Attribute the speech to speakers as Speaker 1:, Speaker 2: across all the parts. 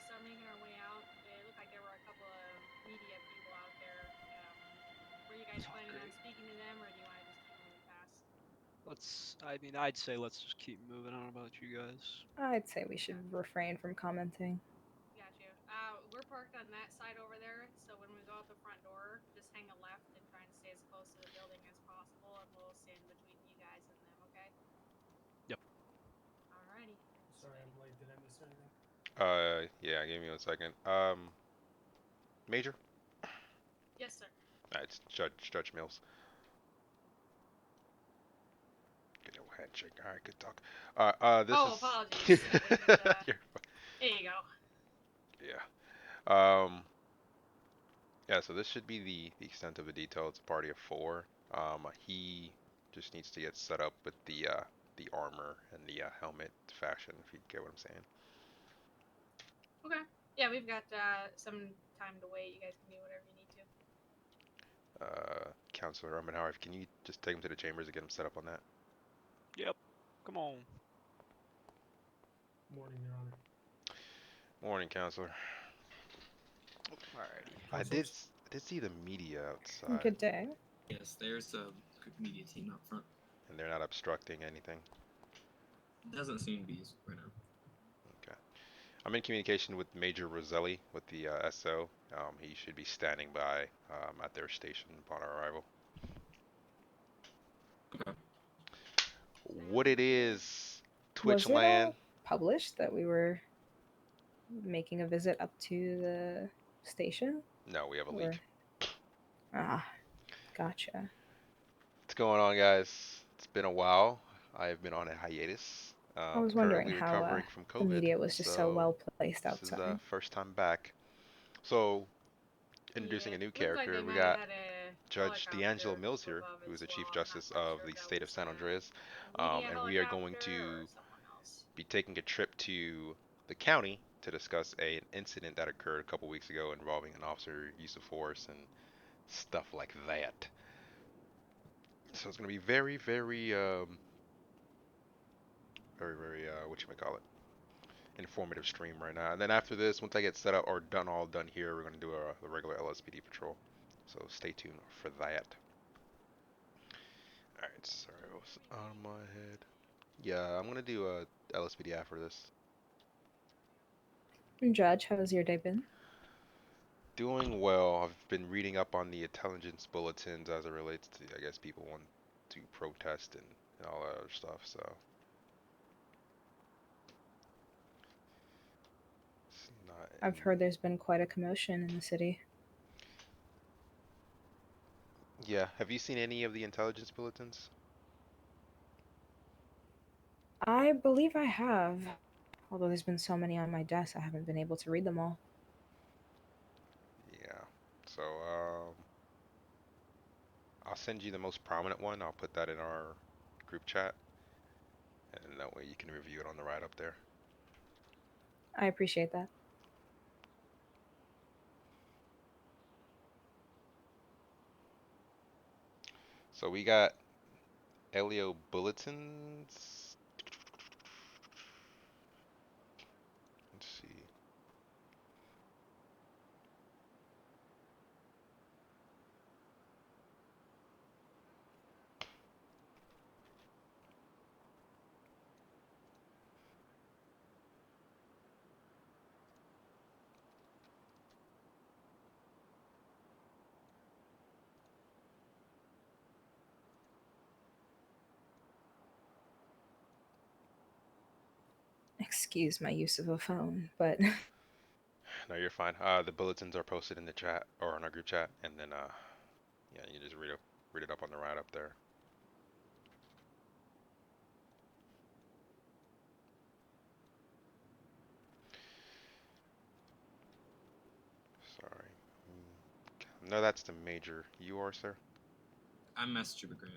Speaker 1: start making our way out. It looked like there were a couple of media people out there. Were you guys planning on speaking to them, or do you want to just keep moving past?
Speaker 2: I'd say let's just keep moving on about you guys.
Speaker 3: I'd say we should
Speaker 1: Okay,
Speaker 3: refrain from commenting.
Speaker 1: got you. We're parked on that side over there, so when we go out the front door, just hang a left and try and stay as close to the building as possible, and we'll stand between you guys and them, okay?
Speaker 2: Yep.
Speaker 1: Alrighty.
Speaker 4: Sorry, I'm late. Did I miss anything?
Speaker 5: Yeah, give me 1 second. Major?
Speaker 1: Yes, sir.
Speaker 5: It's Judge Mills. Get a handshake. All right, good talk. This
Speaker 1: Oh, apologies. I didn't.
Speaker 5: You're
Speaker 1: There you go.
Speaker 5: yeah. Um, yeah. So this should be the extent of the detail. It's a party of four. He just needs to get set up with the armor and the helmet fashion. If you get what I'm saying.
Speaker 1: Okay. Yeah, we've got some time to wait. You guys can do whatever you need to.
Speaker 5: Counselor Rummenhauer, can you just take him to the chambers and get him set up on that?
Speaker 2: Yep. Come on.
Speaker 4: Morning, Your Honor.
Speaker 5: Morning, Counselor.
Speaker 2: Alrighty.
Speaker 5: I did see the media outside,
Speaker 3: Good day.
Speaker 6: Yes, there's a media team out front.
Speaker 5: and they're not obstructing anything.
Speaker 6: Doesn't seem to be right now.
Speaker 5: Okay. I'm in communication with Major Roselli with the SO. He should be standing by at their station upon our arrival.
Speaker 6: Okay.
Speaker 5: What it is,
Speaker 3: Was it all
Speaker 5: Twitchland?
Speaker 3: published that we were making a visit up to the station?
Speaker 5: No, we have a
Speaker 3: Or...
Speaker 5: leak.
Speaker 3: Ah, gotcha.
Speaker 5: What's going on, guys? It's been a while. I've been on a hiatus.
Speaker 3: I was wondering
Speaker 5: Currently
Speaker 3: how
Speaker 5: recovering from
Speaker 3: the
Speaker 5: COVID,
Speaker 3: media was just so well placed
Speaker 5: this is
Speaker 3: outside.
Speaker 5: first time back. So, introducing
Speaker 1: Yeah,
Speaker 5: a new
Speaker 1: looks like they
Speaker 5: character, we
Speaker 1: might have
Speaker 5: got
Speaker 1: had a
Speaker 5: Judge DeAngelo
Speaker 1: helicopter
Speaker 5: Mills here,
Speaker 1: above
Speaker 5: who is
Speaker 1: as
Speaker 5: the Chief
Speaker 1: well. I'm not
Speaker 5: Justice
Speaker 1: quite
Speaker 5: of
Speaker 1: sure if
Speaker 5: the
Speaker 1: that
Speaker 5: state
Speaker 1: was
Speaker 5: of San Andreas,
Speaker 1: a media
Speaker 5: and we are going
Speaker 1: helicopter or
Speaker 5: to
Speaker 1: someone else.
Speaker 5: be taking a trip to the county to discuss an incident that occurred a couple weeks ago involving an officer use of force and stuff like that. So it's going to be very, whatchamacallit, informative stream right now. And then after this, once I get set up or all done here, we're going to do the regular LSPD patrol. So stay tuned for that. Alright, sorry, what was on my head? Yeah, I'm going to do a LSPD after this.
Speaker 3: Judge, how's your day been?
Speaker 5: Doing well. I've been reading up on the intelligence bulletins as it relates to, I guess, people want to protest and all that other stuff, so. It's not
Speaker 3: I've heard there's been quite a commotion in the city.
Speaker 5: Yeah, have you seen any of the intelligence bulletins?
Speaker 3: I believe I have, although there's been so many on my desk, I haven't been able to read them all.
Speaker 5: Yeah. So, I'll send you the most prominent one. I'll put that in our group chat, and that way you can review it on the ride up there.
Speaker 3: I appreciate that.
Speaker 5: So we got Elio bulletins. Let's see.
Speaker 3: Excuse my use of a phone, but
Speaker 5: No, you're fine. The bulletins are posted in the chat or on our group chat, and then yeah, you just read it up on the ride up there. Sorry. No, that's the major. You are, sir?
Speaker 6: I'm Master Trooper Grant.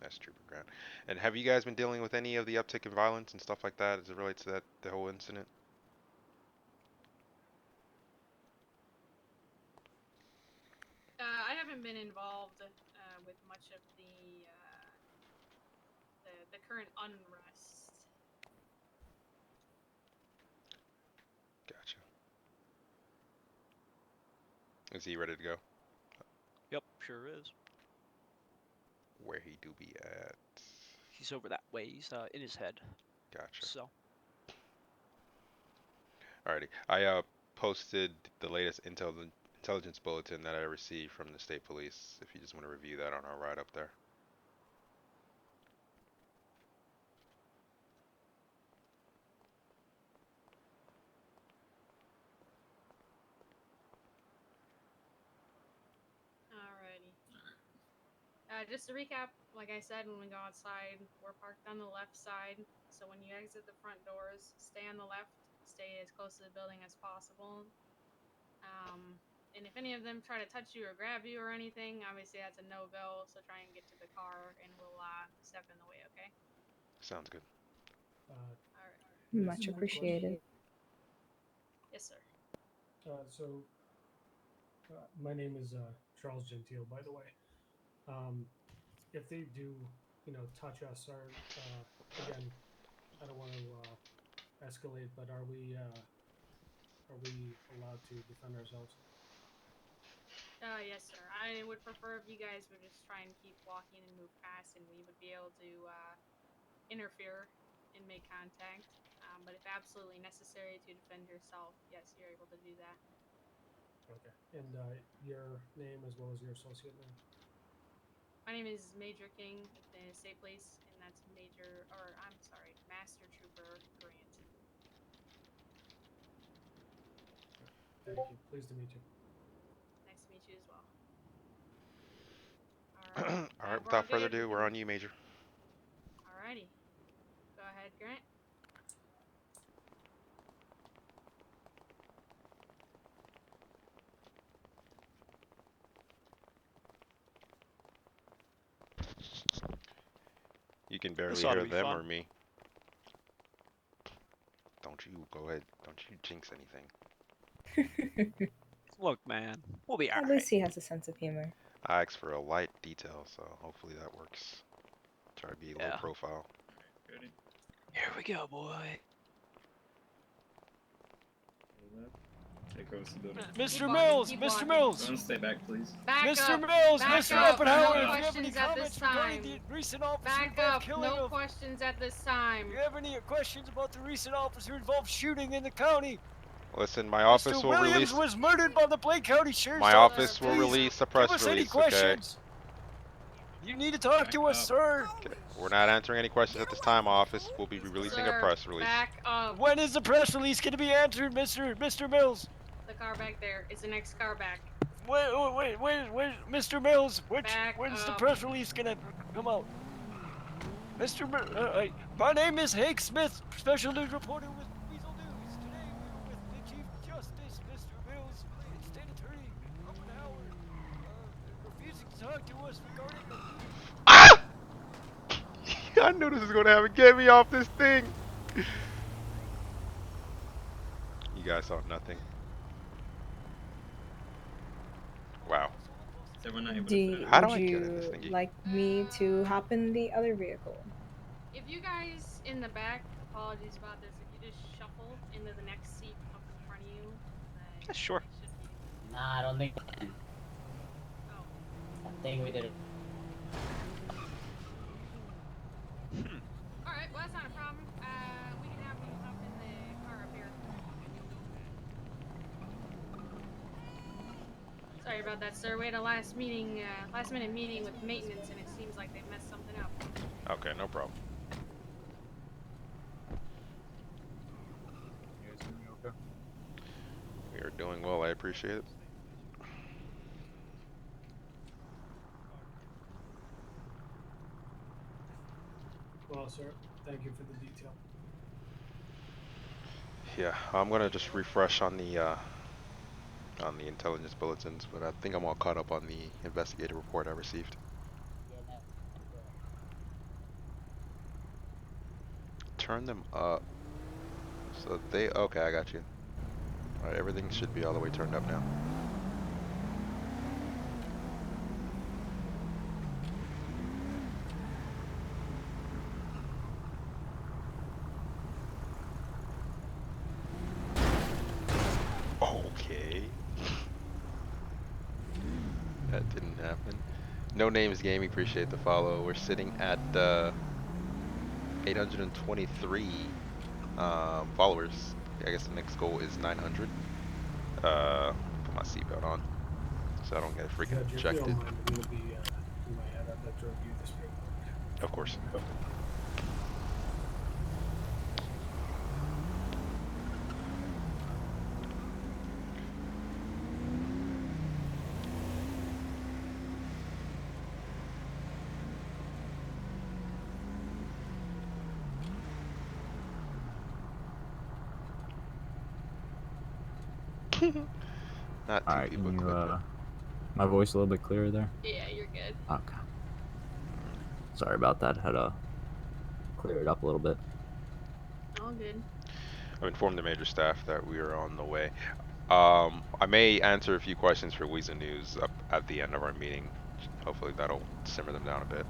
Speaker 5: That's Trooper Grant. And have you guys been dealing with any of the uptick in violence and stuff like that as it relates to the whole incident?
Speaker 1: I haven't been involved with much of the current unrest.
Speaker 5: Gotcha. Is he ready to go?
Speaker 2: Yep, sure is.
Speaker 5: Where he do be at?
Speaker 2: He's over that way. He's in his head.
Speaker 5: Gotcha.
Speaker 2: So
Speaker 5: Alrighty. I posted the latest intelligence bulletin that I received from the state police. If you just want to review that on our ride up there.
Speaker 1: Alrighty. Just to recap, like I said, when we go outside, we're parked on the left side. So when you exit the front doors, stay on the left, stay as close to the building as possible. And if any of them try to touch you or grab you or anything, obviously that's a no-go. So try and get to the car, and we'll step in the way. Okay?
Speaker 5: Sounds good.
Speaker 1: All right.
Speaker 3: Much
Speaker 4: Yes,
Speaker 3: appreciated.
Speaker 1: Yes, sir.
Speaker 4: My name is Charles Gentile, by the way. If they do, touch us, or again, I don't want to escalate, but are we allowed to defend ourselves?
Speaker 1: Yes, sir. I would prefer if you guys would just try and keep walking and move past, and we would be able to interfere and make contact. But if absolutely necessary to defend yourself, yes, you're able to do that.
Speaker 4: Okay. And your name as well as your associate name?
Speaker 1: My name is Major King with the state police, and that's Master Trooper Grant.
Speaker 4: Thank you. Pleased to meet you.
Speaker 1: Nice to meet you as well. Alright.
Speaker 5: Alright,
Speaker 1: We're all
Speaker 5: without further
Speaker 1: good?
Speaker 5: ado, we're on you, Major.
Speaker 1: Alrighty. Go ahead, Grant.
Speaker 5: You can barely
Speaker 2: This ought to
Speaker 5: hear
Speaker 2: be
Speaker 5: them
Speaker 2: fun.
Speaker 5: or me. Don't you go ahead. Don't you jinx anything.
Speaker 2: look, man, we'll be
Speaker 3: At
Speaker 2: alright.
Speaker 3: least he has a sense of humor.
Speaker 5: I asked for a light detail, so hopefully that works. Try to be low
Speaker 2: Yeah.
Speaker 5: profile.
Speaker 6: Ready?
Speaker 2: Here we go, boy.
Speaker 6: Take over the building.
Speaker 2: Mr.
Speaker 1: walking,
Speaker 2: Mills,
Speaker 1: keep
Speaker 2: Mr.
Speaker 1: walking.
Speaker 2: Mills,
Speaker 6: Don't stay back, please.
Speaker 1: Back
Speaker 2: Mr.
Speaker 1: up.
Speaker 2: Mills,
Speaker 1: Back
Speaker 2: Mr.
Speaker 1: up.
Speaker 2: Oppenheimer.
Speaker 1: No
Speaker 2: If you have any
Speaker 1: questions at this
Speaker 2: comments regarding
Speaker 1: time.
Speaker 2: the recent officer
Speaker 1: Back
Speaker 2: involved
Speaker 1: up.
Speaker 2: killing
Speaker 1: No
Speaker 2: of,
Speaker 1: questions at this time.
Speaker 2: if you have any questions about the recent officer involved shooting in the county,
Speaker 5: Listen, my office
Speaker 2: Mr.
Speaker 5: will
Speaker 2: Williams
Speaker 5: release.
Speaker 2: was murdered by the Blaine County Sheriff's
Speaker 5: My
Speaker 2: Office.
Speaker 5: office will
Speaker 2: Please
Speaker 5: release a
Speaker 2: give
Speaker 5: press
Speaker 2: us any
Speaker 5: release. Okay.
Speaker 2: questions. You need to talk to
Speaker 6: Back
Speaker 2: us,
Speaker 6: up.
Speaker 2: sir.
Speaker 5: Okay. We're not answering any questions at this time. My office will be releasing a
Speaker 1: Sir,
Speaker 5: press release.
Speaker 1: back up.
Speaker 2: When is the press release going to be answered, Mr. Mills?
Speaker 1: The car back there is the next car back.
Speaker 2: Wait, Mr. Mills,
Speaker 1: Back
Speaker 2: when's the
Speaker 1: up.
Speaker 2: press release gonna come out? My name is Hank Smith, special news reporter with Weasel News. Today we are with the Chief Justice, Mr. Mills, and State Attorney Oppenheimer, refusing to talk to us regarding the...
Speaker 5: Ah! I knew this was gonna happen. Get me off this thing. You guys saw nothing. Wow.
Speaker 6: So we're not able to put it
Speaker 5: How
Speaker 3: Would
Speaker 5: do I get in this
Speaker 3: you
Speaker 5: thingy?
Speaker 3: like me to hop in the other vehicle?
Speaker 1: If you guys in the back, apologies about this, if you just shuffle into the next seat up in front of you, then
Speaker 2: Sure.
Speaker 1: it should be...
Speaker 7: Nah, I don't think we can.
Speaker 1: Oh.
Speaker 7: I think we did it.
Speaker 1: Alright, well that's not a problem. We can have you hop in the car up here. Sorry about that, sir. We had a last minute meeting with maintenance, and it seems like they messed something up.
Speaker 5: Okay, no problem.
Speaker 2: You guys doing okay?
Speaker 5: We are doing well. I appreciate it.
Speaker 4: Well, sir, thank you for the detail.
Speaker 5: Yeah, I'm gonna just refresh on the intelligence bulletins, but I think I'm all caught up on the investigative report I received.
Speaker 7: Yeah, no.
Speaker 5: Turn them up. So they, okay, I got you. Alright, everything should be all the way turned up now. Okay. That didn't happen. No Names Gaming, appreciate the follow. We're sitting at 823 followers. I guess the next goal is 900. Put my seatbelt on so I don't get freaking
Speaker 4: Judge, if you
Speaker 5: ejected.
Speaker 4: don't mind, I'm going to be in my head. I'd like to review this paperwork.
Speaker 5: Of course. Not two
Speaker 8: Alright,
Speaker 5: people
Speaker 8: can you,
Speaker 5: clipping.
Speaker 8: my voice a little bit clearer there?
Speaker 1: Yeah, you're good.
Speaker 8: Okay. Sorry about that. Had to clear it up a little bit.
Speaker 1: All good.
Speaker 5: I've informed the major staff that we are on the way. I may answer a few questions for Weasel News up at the end of our meeting. Hopefully that'll simmer them down a bit.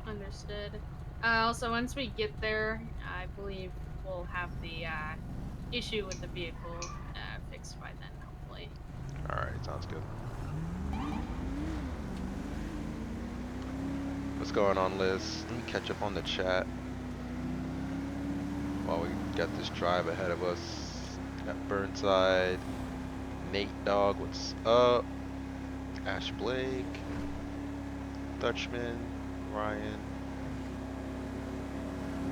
Speaker 1: Understood. Also, once we get there, I believe we'll have the issue with the vehicle fixed by then, hopefully.
Speaker 5: Alright, sounds good. What's going on, Liz? Let me catch up on the chat while we got this drive ahead of us. Got Burnside, Nate Dog, what's up? Ash Blake, Dutchman, Ryan,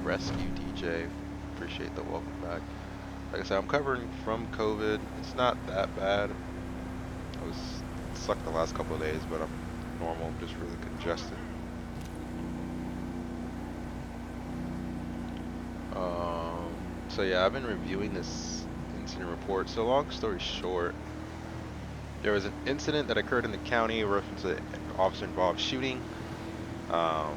Speaker 5: Rescue DJ. Appreciate the welcome back. Like I said, I'm covering from COVID. It's not that bad. I was sucked the last couple of days, but I'm normal. I'm just really congested. So yeah, I've been reviewing this incident report. So long story short, there was an incident that occurred in the county, reference to an officer-involved shooting. A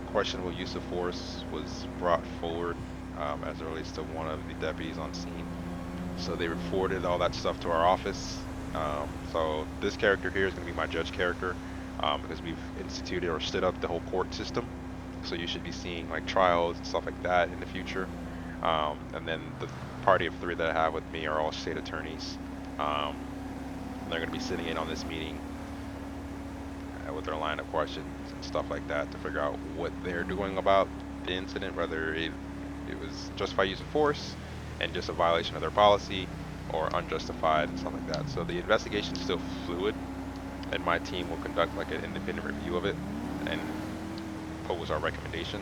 Speaker 5: questionable use of force was brought forward as it relates to one of the deputies on scene. So they reported all that stuff to our office. So this character here is going to be my judge character because we've instituted or stood up the whole court system. So you should be seeing like trials and stuff like that in the future. And then the party of 3 that I have with me are all state attorneys. They're going to be sitting in on this meeting with their line of questions and stuff like that to figure out what they're doing about the incident, whether it was justified use of force and just a violation of their policy or unjustified and stuff like that. So the investigation is still fluid, and my team will conduct like an independent review of it and pose our recommendation.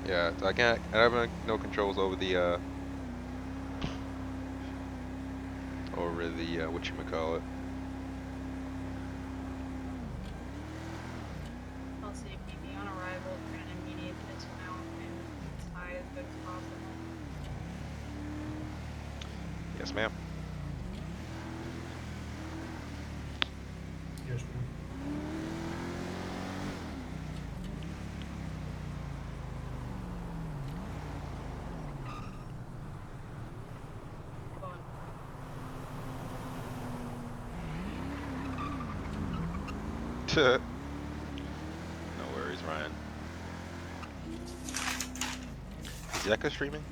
Speaker 5: Yeah, I have no controls over the whatchamacallit.
Speaker 1: I'll see PD on arrival for an immediate dismount and as high as good as possible.
Speaker 5: Yes, ma'am.
Speaker 4: Yes, ma'am.
Speaker 1: Going.
Speaker 5: No worries, Ryan. Is Yeka streaming?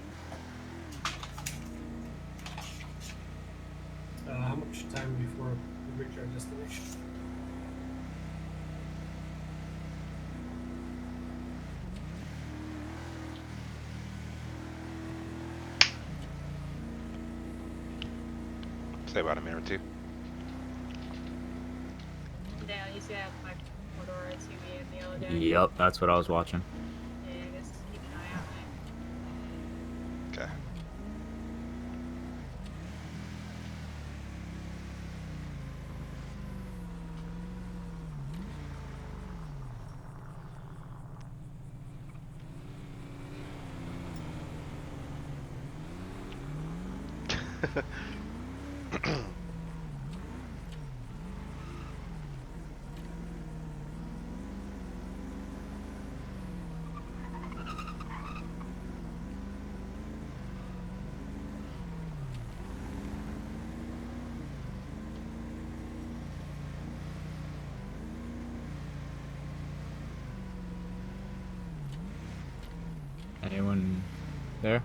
Speaker 4: How much time before we reach our destination?
Speaker 5: Say about a minute or two.
Speaker 1: Yeah, you see that black four-door SUV in the yellow jacket?
Speaker 8: Yep, that's what I was watching.
Speaker 1: Yeah, just keep an eye out there.
Speaker 5: Okay.
Speaker 9: Anyone there?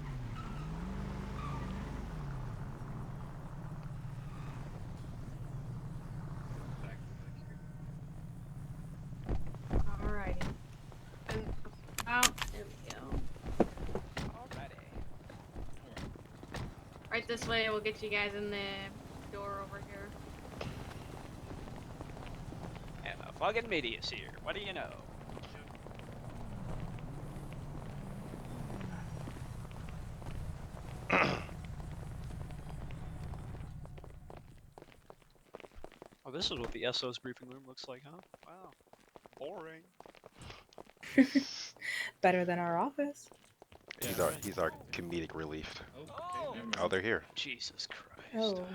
Speaker 1: Alrighty. And, there we go.
Speaker 2: Alrighty.
Speaker 1: Right this way, we'll get you guys in the door over here.
Speaker 2: And a fucking media's here. What do you know? Oh, this is what the SO's briefing room looks like, huh? Wow. Boring.
Speaker 3: Better than our office.
Speaker 5: He's our comedic relief.
Speaker 6: Okay, never
Speaker 5: Oh,
Speaker 6: mind.
Speaker 5: they're here.
Speaker 2: Jesus Christ.
Speaker 3: Oh.
Speaker 6: Alright,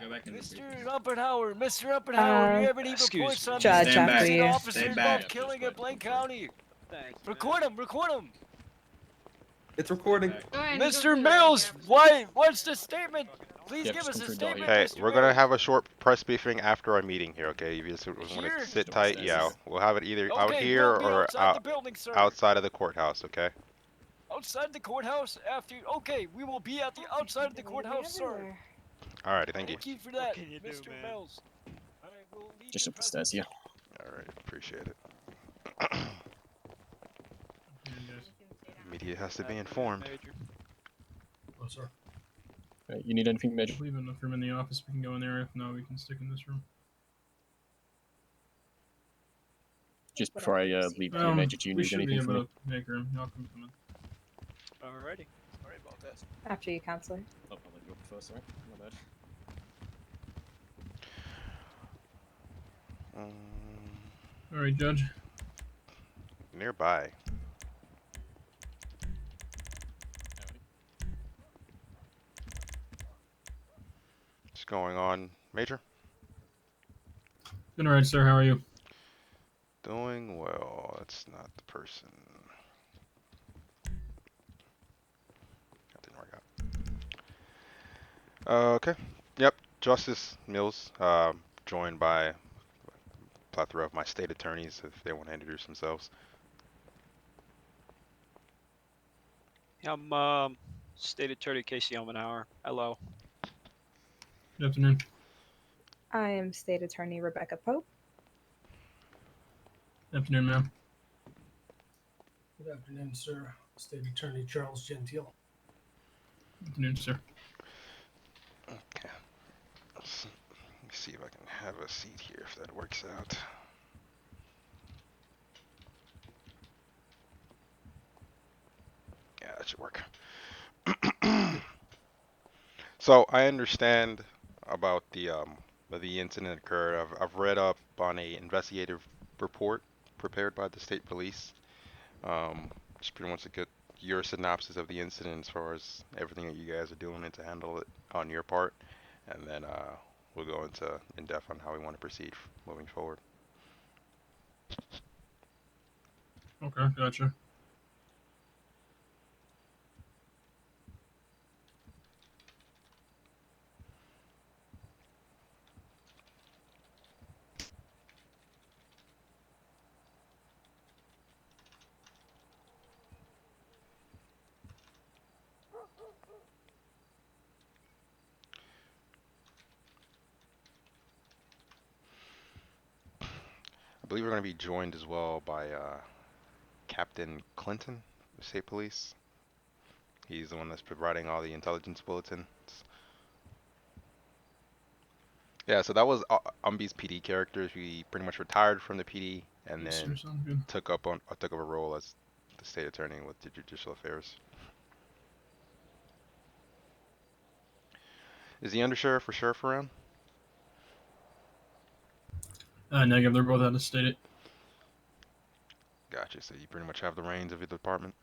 Speaker 6: go back in the
Speaker 2: Mr.
Speaker 6: briefing.
Speaker 2: Uppenhauer, Mr. Uppenhauer, do you have any
Speaker 9: Excuse
Speaker 2: reports
Speaker 9: me.
Speaker 2: on
Speaker 3: Judge,
Speaker 2: these
Speaker 6: Stand
Speaker 3: after
Speaker 6: back.
Speaker 3: you.
Speaker 2: officers
Speaker 6: Stay
Speaker 2: involved
Speaker 6: back.
Speaker 2: killing
Speaker 6: Just
Speaker 2: at Blaine
Speaker 6: let them
Speaker 2: County?
Speaker 9: Thank you.
Speaker 2: Record him, record him.
Speaker 10: It's recording.
Speaker 6: Back.
Speaker 1: Go ahead and go
Speaker 2: Mr.
Speaker 1: through the
Speaker 2: Mills,
Speaker 1: recaps.
Speaker 2: what's the statement? Please
Speaker 10: Yeah,
Speaker 2: give
Speaker 10: just
Speaker 2: us
Speaker 10: come
Speaker 2: a
Speaker 10: through door
Speaker 2: statement,
Speaker 10: here.
Speaker 5: Hey,
Speaker 2: Mr.
Speaker 5: we're gonna
Speaker 2: Mills.
Speaker 5: have a short press briefing after our meeting here, okay? If you just want
Speaker 2: Here?
Speaker 5: to sit
Speaker 10: Just
Speaker 5: tight,
Speaker 10: upstairs.
Speaker 5: yeah, we'll have it either out
Speaker 2: Okay,
Speaker 5: here
Speaker 2: we'll be
Speaker 5: or
Speaker 2: outside the building, sir.
Speaker 5: outside of the courthouse, okay?
Speaker 2: Outside the courthouse after. Okay, we will be at the outside of the courthouse, sir.
Speaker 3: Everywhere.
Speaker 5: Alrighty, thank you.
Speaker 2: Thank you for that,
Speaker 9: can you do,
Speaker 2: Mr.
Speaker 9: man?
Speaker 2: Mills. I will leave
Speaker 10: Just
Speaker 2: your
Speaker 10: up the stairs,
Speaker 2: presence.
Speaker 10: yeah.
Speaker 5: Alright, appreciate it.
Speaker 4: Here, guys.
Speaker 1: You can stay down.
Speaker 5: Media has to be informed.
Speaker 2: Major.
Speaker 4: Oh, sorry.
Speaker 10: You need anything, Major?
Speaker 4: We have enough room in the office. We can go in there. If not, we can stick in this room.
Speaker 10: Just before I leave here, Major, do you
Speaker 4: we
Speaker 10: need
Speaker 4: should
Speaker 10: anything
Speaker 4: be
Speaker 10: from
Speaker 4: able
Speaker 10: me?
Speaker 4: to make room. Y'all can come in.
Speaker 2: Alrighty. Sorry about that.
Speaker 3: After you, counselor.
Speaker 10: Oh, I'll let you up first, sorry. My bad.
Speaker 4: All right, Judge.
Speaker 5: Nearby. What's going on, Major?
Speaker 4: Been alright, sir. How are you?
Speaker 5: Doing well. That's not the person. That didn't work out. Okay. Yep. Justice Mills, joined by a plethora of my state attorneys if they want to introduce themselves.
Speaker 2: I'm State Attorney Casey Elmenauer. Hello.
Speaker 4: Good afternoon.
Speaker 3: I am State Attorney Rebecca Pope.
Speaker 4: Good afternoon, ma'am. Good afternoon, sir. State Attorney Charles Gentile. Good afternoon, sir.
Speaker 5: Okay. Let me see if I can have a seat here if that works out. Yeah, that should work. So I understand about the incident occurred. I've read up on a investigative report prepared by the state police. Just pretty much to get your synopsis of the incident as far as everything that you guys are doing and to handle it on your part, and then we'll go into in depth on how we want to proceed moving forward.
Speaker 4: Okay, gotcha.
Speaker 5: I believe we're going to be joined as well by Captain Clinton, the state police. He's the one that's providing all the intelligence bulletins. Yeah, so that was Umby's PD characters. We pretty much retired from the PD and
Speaker 4: Yes,
Speaker 5: then
Speaker 4: sir, sounds good.
Speaker 5: took up a role as the state attorney with the judicial affairs. Is the undersheriff or sheriff around?
Speaker 4: Negative. They're both out of state.
Speaker 5: Gotcha. So you pretty much have the reins of your department.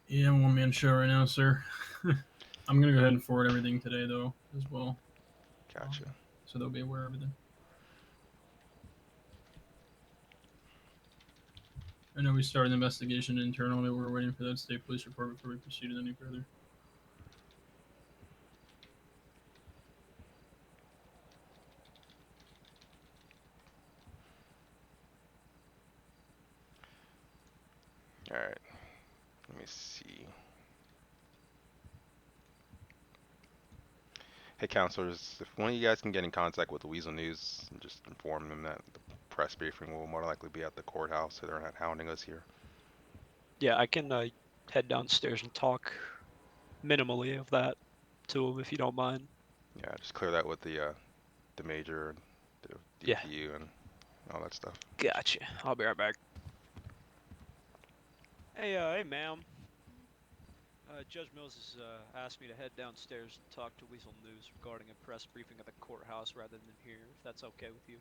Speaker 4: Yeah, I'm a one-man show right now, sir. I'm gonna go ahead and forward everything today, though, as well.
Speaker 5: Gotcha.
Speaker 4: So they'll be aware of everything. I know we started the investigation internally. We're waiting for that state police report before we proceeded any further.
Speaker 5: All right. Let me see. Hey, counselors, if one of you guys can get in contact with the Weasel News and just inform them that the press briefing will more likely be at the courthouse so they're not hounding us here.
Speaker 2: Yeah, I can head downstairs and talk minimally of that to him if you don't mind.
Speaker 5: Yeah, just clear that with the major, the
Speaker 2: Yeah.
Speaker 5: DPU, and all that stuff.
Speaker 2: Gotcha. I'll be right back. Hey, hey, ma'am. Judge Mills has asked me to head downstairs and talk to Weasel News regarding a press briefing at the courthouse rather than here, if that's okay with you.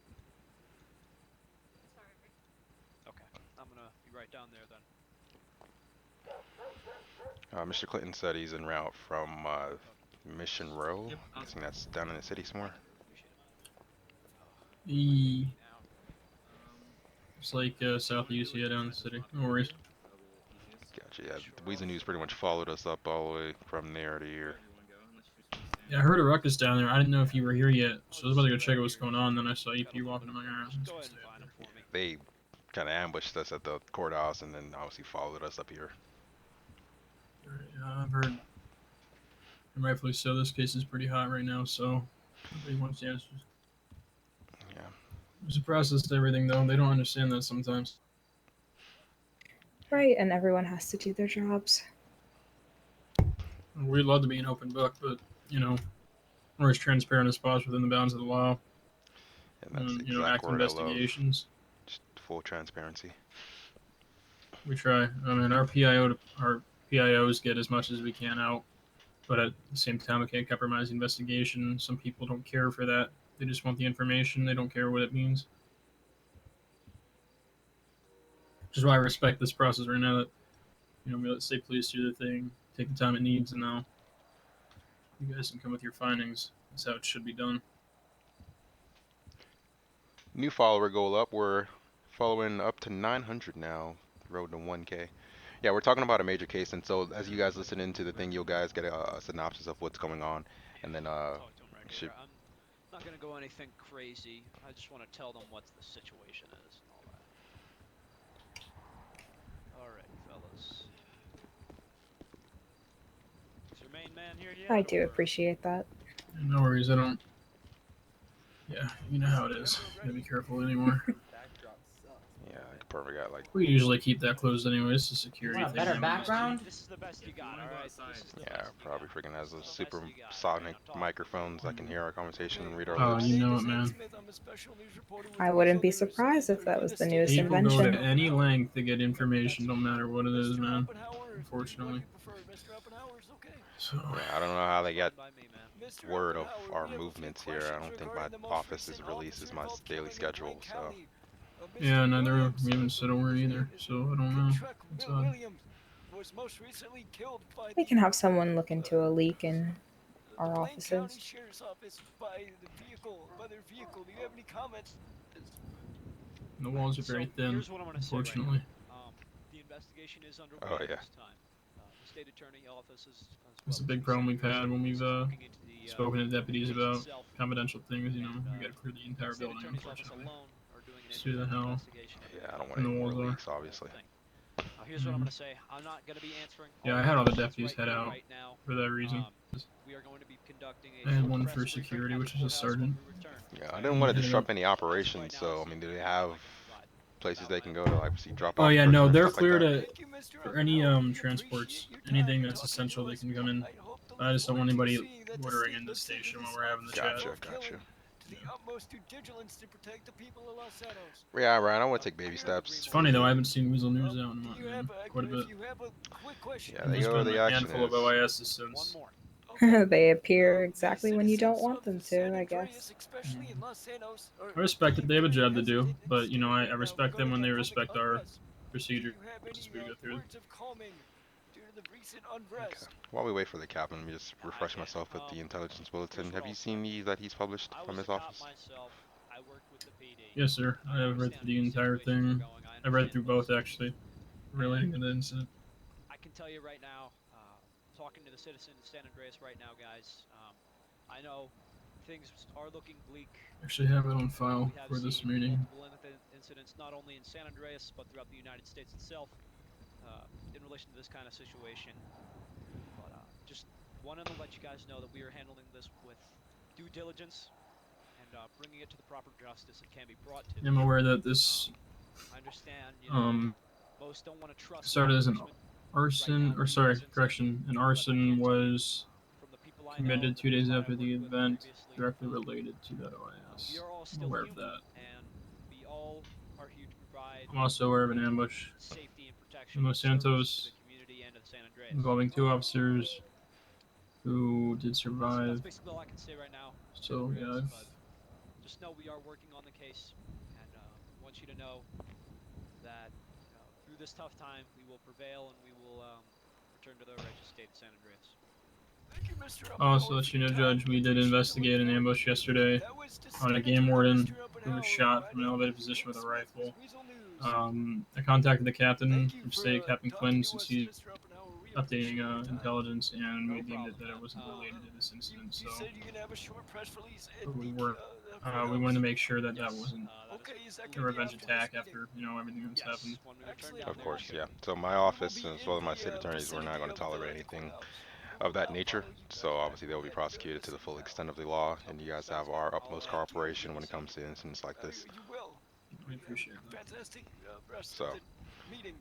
Speaker 1: Sorry.
Speaker 2: Okay, I'm gonna be right down there then.
Speaker 5: Mr. Clinton said he's en route from Mission Row. I'm guessing that's down in the city somewhere.
Speaker 9: It's like southeast, yeah, down the city. No worries.
Speaker 5: Gotcha. Yeah, the Weasel News pretty much followed us up all the way from there to here.
Speaker 9: Yeah, I heard a ruckus down there. I didn't know if you were here yet, so I was about to go check out what's going on. Then I saw EP walking around.
Speaker 2: Go ahead and find him for me.
Speaker 5: They kind of ambushed us at the courthouse and then obviously followed us up here.
Speaker 9: Yeah, I've heard. And rightfully so. This case is pretty hot right now, so nobody wants the answers.
Speaker 5: Yeah.
Speaker 9: There's a process to everything, though. They don't understand that sometimes.
Speaker 3: Right, and everyone has to do their jobs.
Speaker 9: We'd love to be an open book, but, you know, we're as transparent as possible within the bounds of the law.
Speaker 5: And that's the
Speaker 9: You know,
Speaker 5: exact
Speaker 9: active
Speaker 5: word I love.
Speaker 9: investigations.
Speaker 5: Just full transparency.
Speaker 9: We try. I mean, our PIOs get as much as we can out, but at the same time, we can't compromise the investigation. Some people don't care for that. They just want the information. They don't care what it means. Which is why I respect this process right now. That, you know, we let the state police do their thing, take the time it needs, and now you guys can come with your findings. That's how it should be done.
Speaker 5: New follower goal up. We're following up to 900 now. Road to 1K. Yeah, we're talking about a major case, and so as you guys listen into the thing, you'll guys get a synopsis of what's going on, and then
Speaker 2: Talk to him right here. I'm not gonna go anything crazy. I just want to tell them what the situation is and all that. Alright, fellas. Is your main man here yet?
Speaker 3: I do appreciate that.
Speaker 9: No worries. I don't. Yeah, you know how it is. Gotta be careful anymore.
Speaker 5: yeah, I probably got like
Speaker 9: We usually keep that closed anyway. It's a security
Speaker 7: Want a
Speaker 9: thing.
Speaker 7: better background?
Speaker 2: This is the best you got, alright?
Speaker 5: yeah, probably freaking has those super sonic microphones that can hear our conversation and read our
Speaker 9: Oh,
Speaker 5: lips.
Speaker 9: you know it, man.
Speaker 3: I wouldn't be surprised if that was the newest
Speaker 9: People go
Speaker 3: invention.
Speaker 9: to any length to get information, no matter what it is, man. Unfortunately. So,
Speaker 5: Yeah, I don't know how they got word of our movements here. I don't think my office is releases my daily schedule, so
Speaker 9: yeah, neither we haven't said a word either, so I don't know. It's odd.
Speaker 3: We can have someone look into a leak in our offices.
Speaker 9: The walls are very thin,
Speaker 2: Here's what I'm gonna say right
Speaker 9: unfortunately.
Speaker 2: now. The investigation is underway
Speaker 5: Oh, yeah.
Speaker 2: at this time. The state attorney office is
Speaker 9: It's a big problem we've had when we've spoken to deputies about confidential things. You know, we gotta clear the entire building, unfortunately. Just who the hell
Speaker 5: yeah, I don't want
Speaker 9: in the
Speaker 5: any more
Speaker 9: walls are.
Speaker 5: leaks, obviously.
Speaker 2: Now here's what I'm gonna say. I'm not gonna be answering.
Speaker 9: Yeah, I had all the deputies head out for that reason.
Speaker 2: We are going to be conducting
Speaker 9: I had one for security, which is a sergeant.
Speaker 5: Yeah, I didn't want to disrupt any operations, so I mean, do they have places they can go to, like, drop off?
Speaker 9: Oh yeah, no,
Speaker 5: prisoners,
Speaker 9: they're
Speaker 5: stuff
Speaker 9: clear
Speaker 5: like
Speaker 9: to for any transports, anything that's essential. They can come in. I just don't want anybody loitering in the station while we're having the
Speaker 5: that?
Speaker 9: chat.
Speaker 5: Gotcha.
Speaker 2: the utmost due diligence to protect the people of Los Santos.
Speaker 5: Yeah, Ryan, I want to take baby steps.
Speaker 9: It's funny though, I haven't seen Weasel News out in quite a bit.
Speaker 5: Yeah, they
Speaker 9: There's
Speaker 5: go where
Speaker 9: been
Speaker 5: the
Speaker 9: a
Speaker 5: action
Speaker 9: handful
Speaker 5: is.
Speaker 9: of OISs since.
Speaker 3: They appear exactly when you don't want them to, I guess.
Speaker 9: I respect it. They have a job to do, but you know, I respect them when they respect our procedure. Just we go through.
Speaker 5: Okay. While we wait for the captain, let me just refresh myself with the intelligence bulletin. Have you seen these that he's published from his office?
Speaker 9: Yes, sir. I have read through the entire thing. I've read through both actually, relating to the incident.
Speaker 2: I can tell you right now, talking to the citizens of San Andreas right now, guys. I know things are looking bleak.
Speaker 9: Actually, have it on file for this meeting.
Speaker 2: Multiple incidents not only in San Andreas but throughout the United States itself. In relation to this kind of situation. But just wanted to let you guys know that we are handling this with due diligence and bringing it to the proper justice it can be brought to.
Speaker 9: I'm aware that this
Speaker 2: I understand, you know, most don't want to trust
Speaker 9: started as an
Speaker 2: law enforcement.
Speaker 9: arson,
Speaker 2: Right now,
Speaker 9: or sorry,
Speaker 2: residents
Speaker 9: correction, an arson was
Speaker 2: from the people I know,
Speaker 9: committed
Speaker 2: the
Speaker 9: 2 days
Speaker 2: people I
Speaker 9: after the
Speaker 2: worked with
Speaker 9: event,
Speaker 2: previously,
Speaker 9: directly related to that
Speaker 2: we
Speaker 9: OIS.
Speaker 2: are all
Speaker 9: I'm
Speaker 2: still
Speaker 9: aware of
Speaker 2: human,
Speaker 9: that.
Speaker 2: and we all are here to provide
Speaker 9: I'm also aware of an ambush
Speaker 2: safety and protection
Speaker 9: in
Speaker 2: and
Speaker 9: Los
Speaker 2: service to
Speaker 9: Santos
Speaker 2: the community and to the San Andreas.
Speaker 9: involving 2 officers who did
Speaker 2: So
Speaker 9: survive.
Speaker 2: that's basically all I can say right now, San
Speaker 9: So yeah,
Speaker 2: Andreas, but just know we are working on the case, and want you to know that through this tough time, we will prevail and we will return to the righteous state of San Andreas. Thank you, Mr.
Speaker 9: Also, let you know, Judge, we did investigate an ambush yesterday on a game warden who was shot from an elevated position with a rifle. I contacted the captain from state, Captain Quinn, since he's updating intelligence, and we deemed it that it wasn't related to this incident. So we weren't. We wanted to make sure that that wasn't a revenge attack after everything that's happened.
Speaker 5: Of course, yeah. So my office, as well as my state attorneys, we're not going to tolerate anything of that nature. So obviously they will be prosecuted to the full extent of the law, and you guys have our utmost cooperation when it comes to incidents like this.
Speaker 9: We appreciate that.
Speaker 2: Fantastic rest
Speaker 5: So.
Speaker 2: of the meeting.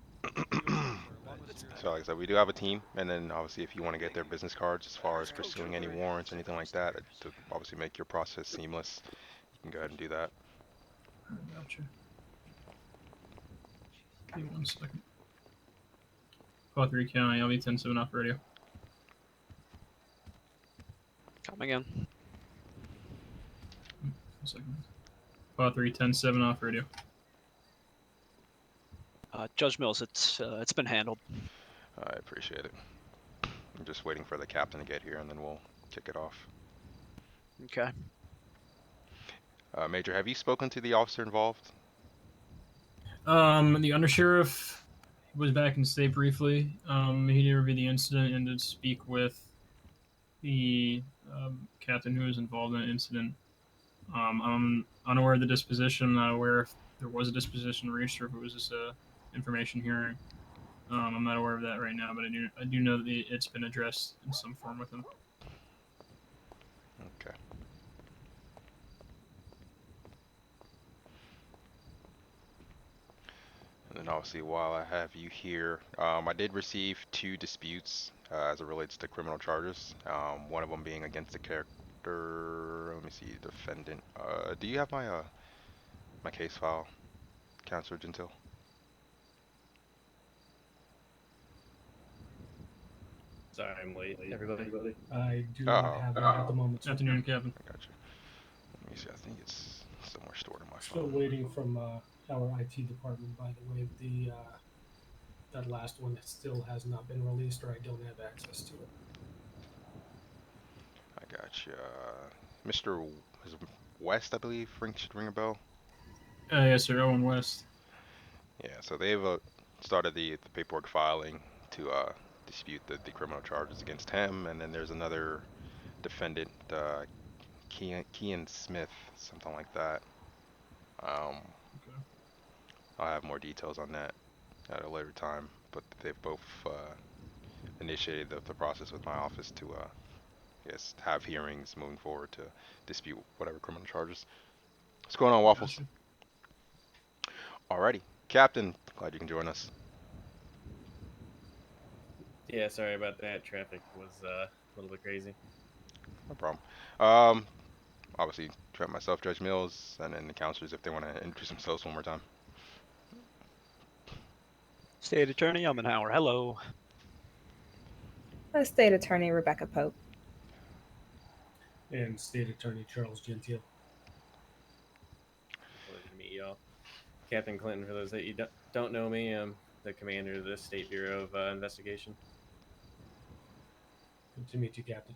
Speaker 5: So like I said, we do have a team, and then obviously if you want to get their business cards as far as pursuing any warrants or anything like that, to obviously make your process seamless, you can go ahead and do that.
Speaker 9: Gotcha. Give me 1 second. Call 3 County, I'll be 10-7 off radio.
Speaker 2: Coming in.
Speaker 9: 1 second. Call 3 10-7 off radio.
Speaker 2: Judge Mills, it's been handled.
Speaker 5: I appreciate it. I'm just waiting for the captain to get here, and then we'll kick it off.
Speaker 2: Okay.
Speaker 5: Major, have you spoken to the officer involved?
Speaker 9: The undersheriff was back in state briefly. He did review the incident and did speak with the captain who was involved in the incident. I'm unaware of the disposition. I'm not aware if there was a disposition reached or if it was just a information hearing. I'm not aware of that right now, but I do know that it's been addressed in some form with him.
Speaker 5: Okay. And then obviously while I have you here, I did receive 2 disputes as it relates to criminal charges. One of them being against the character. Let me see, defendant. Do you have my my case file, Counselor Gentile?
Speaker 11: Sorry, I'm late, everybody.
Speaker 4: I do not have that at the moment. Sir.
Speaker 9: Afternoon, Captain.
Speaker 5: I got you. Let me see, I think it's somewhere stored in my
Speaker 4: Still
Speaker 5: phone.
Speaker 4: waiting from our IT department, by the way. That last one still has not been released, or I don't have access to it.
Speaker 5: I got you. Mr. West, I believe, should ring a bell.
Speaker 9: Yes, sir. Owen West.
Speaker 5: Yeah, so they've started the paperwork filing to dispute the criminal charges against him, and then there's another defendant, Kean Smith, something like that.
Speaker 9: Okay.
Speaker 5: I'll have more details on that at a later time, but they've both initiated the process with my office to yes, have hearings moving forward to dispute whatever criminal charges. What's going on, Waffles?
Speaker 9: Gotcha.
Speaker 5: Alrighty, Captain, glad you can join us.
Speaker 11: Yeah, sorry about that. Traffic was a little bit crazy.
Speaker 5: No problem. Obviously, myself, Judge Mills, and then the counselors if they want to introduce themselves one more time.
Speaker 2: State Attorney Ummenhauer, hello.
Speaker 3: State Attorney Rebecca Pope.
Speaker 4: And State Attorney Charles Gentile.
Speaker 11: Pleasure to meet you all. Captain Clinton, for those that you don't know me, I'm the commander of the State Bureau of Investigation.
Speaker 4: Good to meet you, Captain.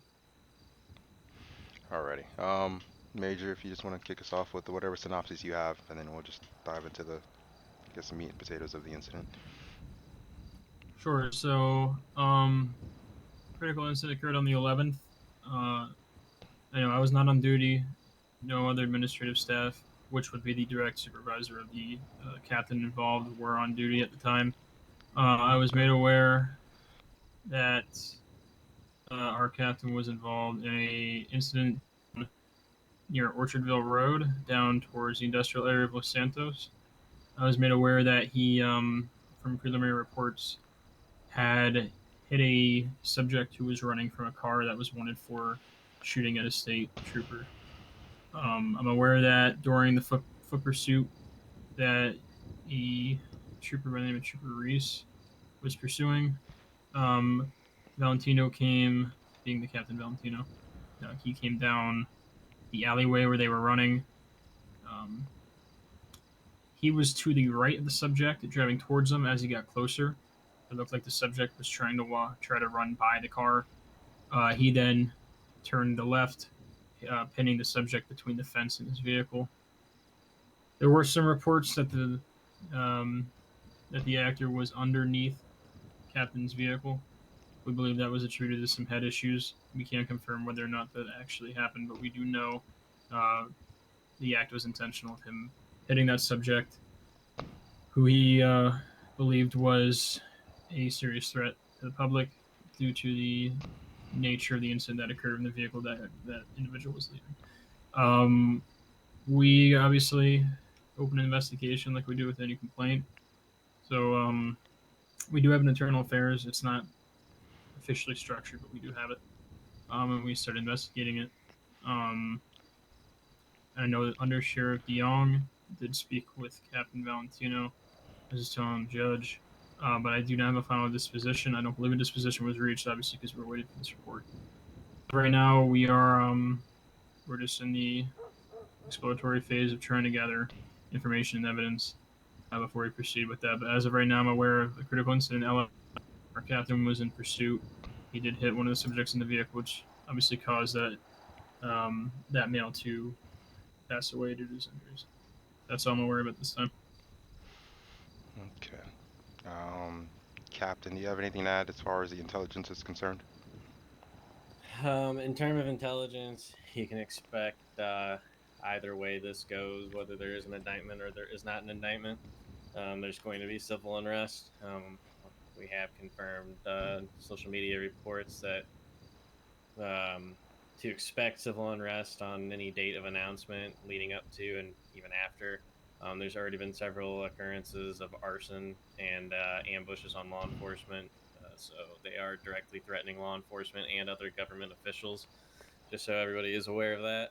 Speaker 5: Alrighty. Major, if you just want to kick us off with whatever synopsis you have, and then we'll just dive into the meat and potatoes of the incident.
Speaker 9: Sure. So, critical incident occurred on the 11th. I was not on duty. No other administrative staff, which would be the direct supervisor of the captain involved, were on duty at the time. I was made aware that our captain was involved in a incident near Orchardville Road down towards the industrial area of Los Santos. I was made aware that he, from preliminary reports, had hit a subject who was running from a car that was wanted for shooting at a state trooper. I'm aware that during the foot pursuit that a trooper by the name of Trooper Reese was pursuing, Valentino came, being the Captain Valentino, he came down the alleyway where they were running. Um, he was to the right of the subject, driving towards them. As he got closer, it looked like the subject was trying to try to run by the car. He then turned to the left, pinning the subject between the fence and his vehicle. There were some reports that the actor was underneath Captain's vehicle. We believe that was attributed to some head issues. We can't confirm whether or not that actually happened, but we do know the act was intentional of him hitting that subject, who he believed was a serious threat to the public due to the nature of the incident that occurred in the vehicle that individual was leaving. We obviously open an investigation like we do with any complaint. So we do have an internal affairs. It's not officially structured, but we do have it. And we started investigating it. I know that Under Sheriff DeYoung did speak with Captain Valentino, as is telling the judge, but I do not have a final disposition. I don't believe a disposition was reached, obviously, because we're waiting for this report. Right now, we're just in the exploratory phase of trying to gather information and evidence before we proceed with that. But as of right now, I'm aware of a critical incident. Our captain was in pursuit. He did hit one of the subjects in the vehicle, which obviously caused that male to pass away due to his injuries. That's all I'm aware of at this time.
Speaker 5: Okay. Captain, do you have anything to add as far as the intelligence is concerned?
Speaker 11: In terms of intelligence, you can expect either way this goes, whether there is an indictment or there is not an indictment. There's going to be civil unrest. We have confirmed social media reports that to expect civil unrest on any date of announcement leading up to and even after. There's already been several occurrences of arson and ambushes on law enforcement. So they are directly threatening law enforcement and other government officials, just so everybody is aware of that.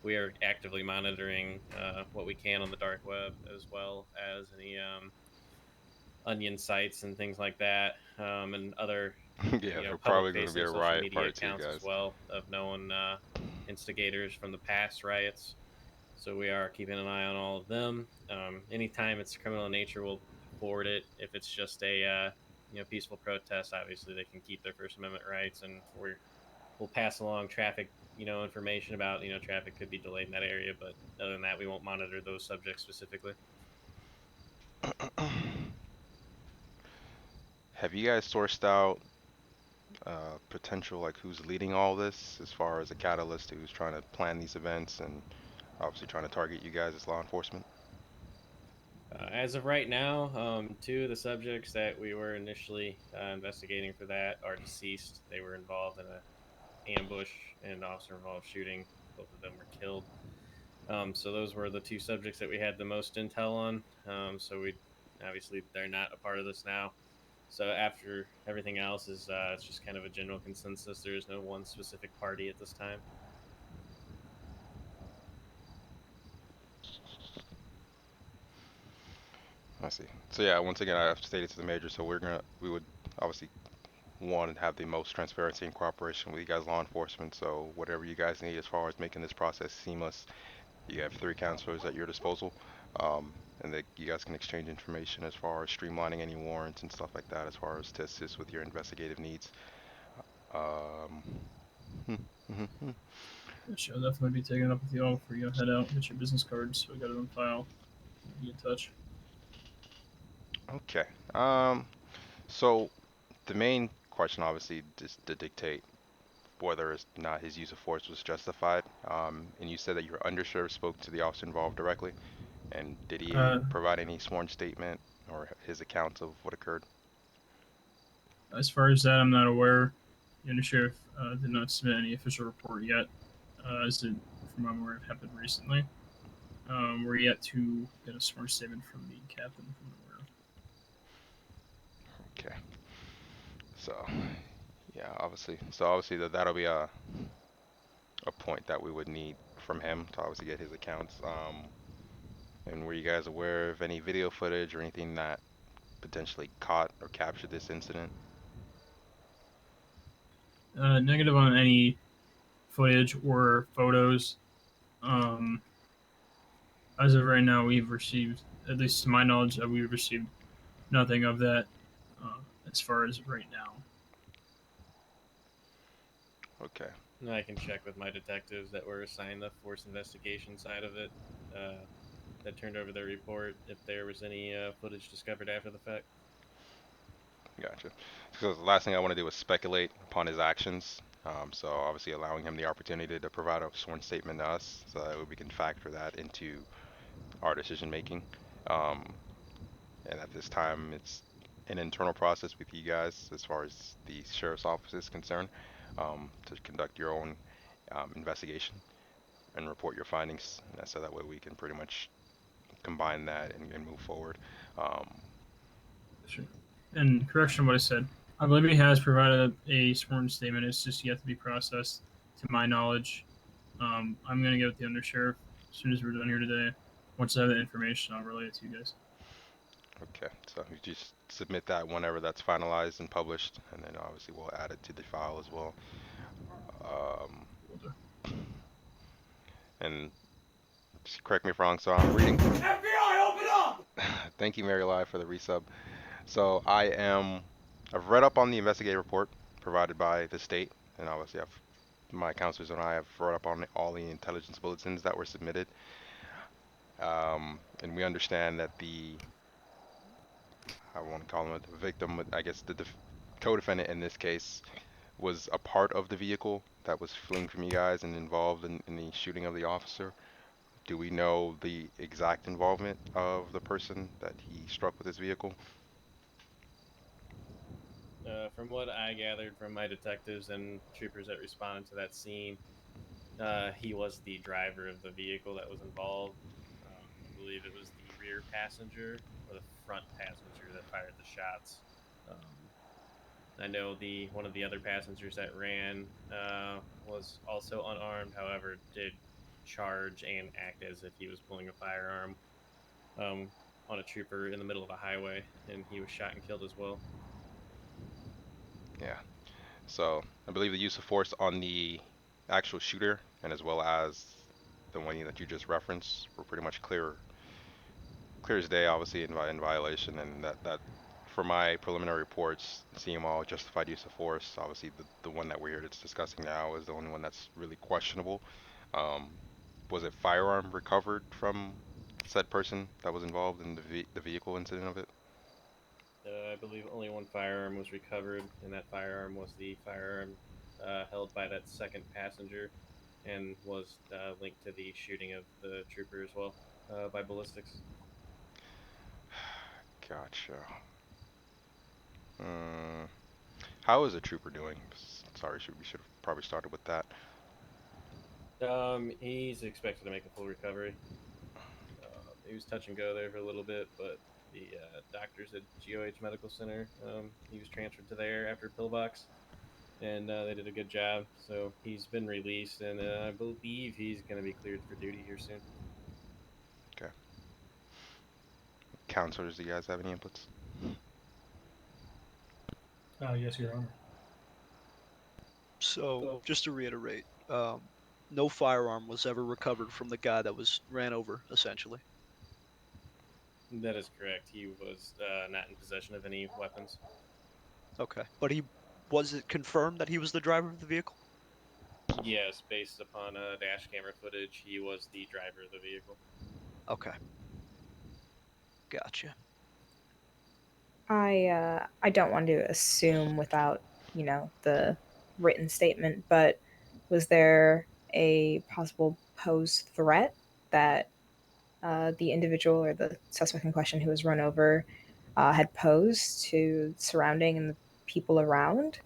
Speaker 11: We are actively monitoring what we can on the dark web, as well as any onion sites and things like that, and other
Speaker 5: Yeah, we're probably going to be a
Speaker 11: social
Speaker 5: riot
Speaker 11: media
Speaker 5: part too,
Speaker 11: accounts
Speaker 5: guys.
Speaker 11: as well of known instigators from the past riots. So we are keeping an eye on all of them. Anytime it's criminal in nature, we'll forward it. If it's just a peaceful protest, obviously they can keep their First Amendment rights, and we'll pass along traffic information about traffic could be delayed in that area. But other than that, we won't monitor those subjects specifically.
Speaker 5: Have you guys sourced out potential, like, who's leading all this as far as a catalyst, who's trying to plan these events and obviously trying to target you guys as law enforcement?
Speaker 11: As of right now, two of the subjects that we were initially investigating for that are deceased. They were involved in an ambush and officer-involved shooting. Both of them were killed. So those were the two subjects that we had the most intel on. So obviously they're not a part of this now. So after everything else is, it's just kind of a general consensus. There is no one specific party at this time.
Speaker 5: I see. So yeah, once again, I have stated to the major, so we would obviously want to have the most transparency and cooperation with you guys, law enforcement. So whatever you guys need as far as making this process seamless, you have 3 counselors at your disposal, and that you guys can exchange information as far as streamlining any warrants and stuff like that, as far as to assist with your investigative needs.
Speaker 9: Which I'll definitely be taking it up with you all before you head out. Get your business cards, so we got it on file. Be in touch.
Speaker 5: Okay. So the main question, obviously, is to dictate whether or not his use of force was justified. And you said that your undersheriff spoke to the officer involved directly. And did he provide any sworn statement or his account of what occurred?
Speaker 9: As far as that, I'm not aware. The undersheriff did not submit any official report yet, as it, from what I'm aware, happened recently. We're yet to get a sworn statement from the captain, from what I'm aware of.
Speaker 5: Okay. So, yeah, obviously. So obviously that'll be a point that we would need from him to obviously get his accounts. And were you guys aware of any video footage or anything that potentially caught or captured this incident?
Speaker 9: Negative on any footage or photos. As of right now, we've received, at least to my knowledge, we've received nothing of that as far as right now.
Speaker 5: Okay.
Speaker 11: And I can check with my detectives that were assigned the force investigation side of it, that turned over their report, if there was any footage discovered after the fact.
Speaker 5: Gotcha. Because the last thing I want to do is speculate upon his actions. So obviously allowing him the opportunity to provide a sworn statement to us, so that we can factor that into our decision making. And at this time, it's an internal process with you guys as far as the sheriff's office is concerned, to conduct your own investigation and report your findings, so that way we can pretty much combine that and move forward.
Speaker 9: Sure. And correction what I said. I believe he has provided a sworn statement. It's just yet to be processed, to my knowledge. I'm going to get with the undersheriff as soon as we're done here today. Once I have the information, I'll relay it to you guys.
Speaker 5: Okay, so you just submit that whenever that's finalized and published, and then obviously we'll add it to the file as well. And just correct me if I'm wrong, so I'm reading. FBI, open up! Thank you, Mary Live, for the resub. So I've read up on the investigative report provided by the state, and obviously my counselors and I have read up on all the intelligence bulletins that were submitted. And we understand that I won't call him a victim, but I guess the co-defendant in this case was a part of the vehicle that was fleeing from you guys and involved in the shooting of the officer. Do we know the exact involvement of the person that he struck with his vehicle?
Speaker 11: From what I gathered from my detectives and troopers that responded to that scene, he was the driver of the vehicle that was involved. I believe it was the rear passenger or the front passenger that fired the shots. I know one of the other passengers that ran was also unarmed, however, did charge and act as if he was pulling a firearm on a trooper in the middle of a highway, and he was shot and killed as well.
Speaker 5: Yeah. So I believe the use of force on the actual shooter and as well as the one that you just referenced were pretty much clear as day, obviously in violation, and that for my preliminary reports, CMO justified use of force. Obviously, the one that we're here discussing now is the only one that's really questionable. Was it firearm recovered from said person that was involved in the vehicle incident of it?
Speaker 11: I believe only one firearm was recovered, and that firearm was the firearm held by that second passenger, and was linked to the shooting of the trooper as well by ballistics.
Speaker 5: Gotcha. How is the trooper doing? Sorry, we should have probably started with that.
Speaker 11: He's expected to make a full recovery. He was touch and go there for a little bit, but the doctors at GOH Medical Center, he was transferred to there after pillbox, and they did a good job. So he's been released, and I believe he's going to be cleared for duty here soon.
Speaker 5: Okay. Counselors, do you guys have any inputs?
Speaker 4: Yes, Your Honor.
Speaker 12: So, just to reiterate, no firearm was ever recovered from the guy that was ran over, essentially.
Speaker 11: That is correct. He was not in possession of any weapons.
Speaker 12: Okay. But was it confirmed that he was the driver of the vehicle?
Speaker 11: Yes, based upon dash camera footage, he was the driver of the vehicle.
Speaker 12: Okay. Gotcha.
Speaker 3: I don't want to assume without, the written statement, but was there a possible posed threat that the individual or the suspect in question who was run over had posed to surrounding and the people around?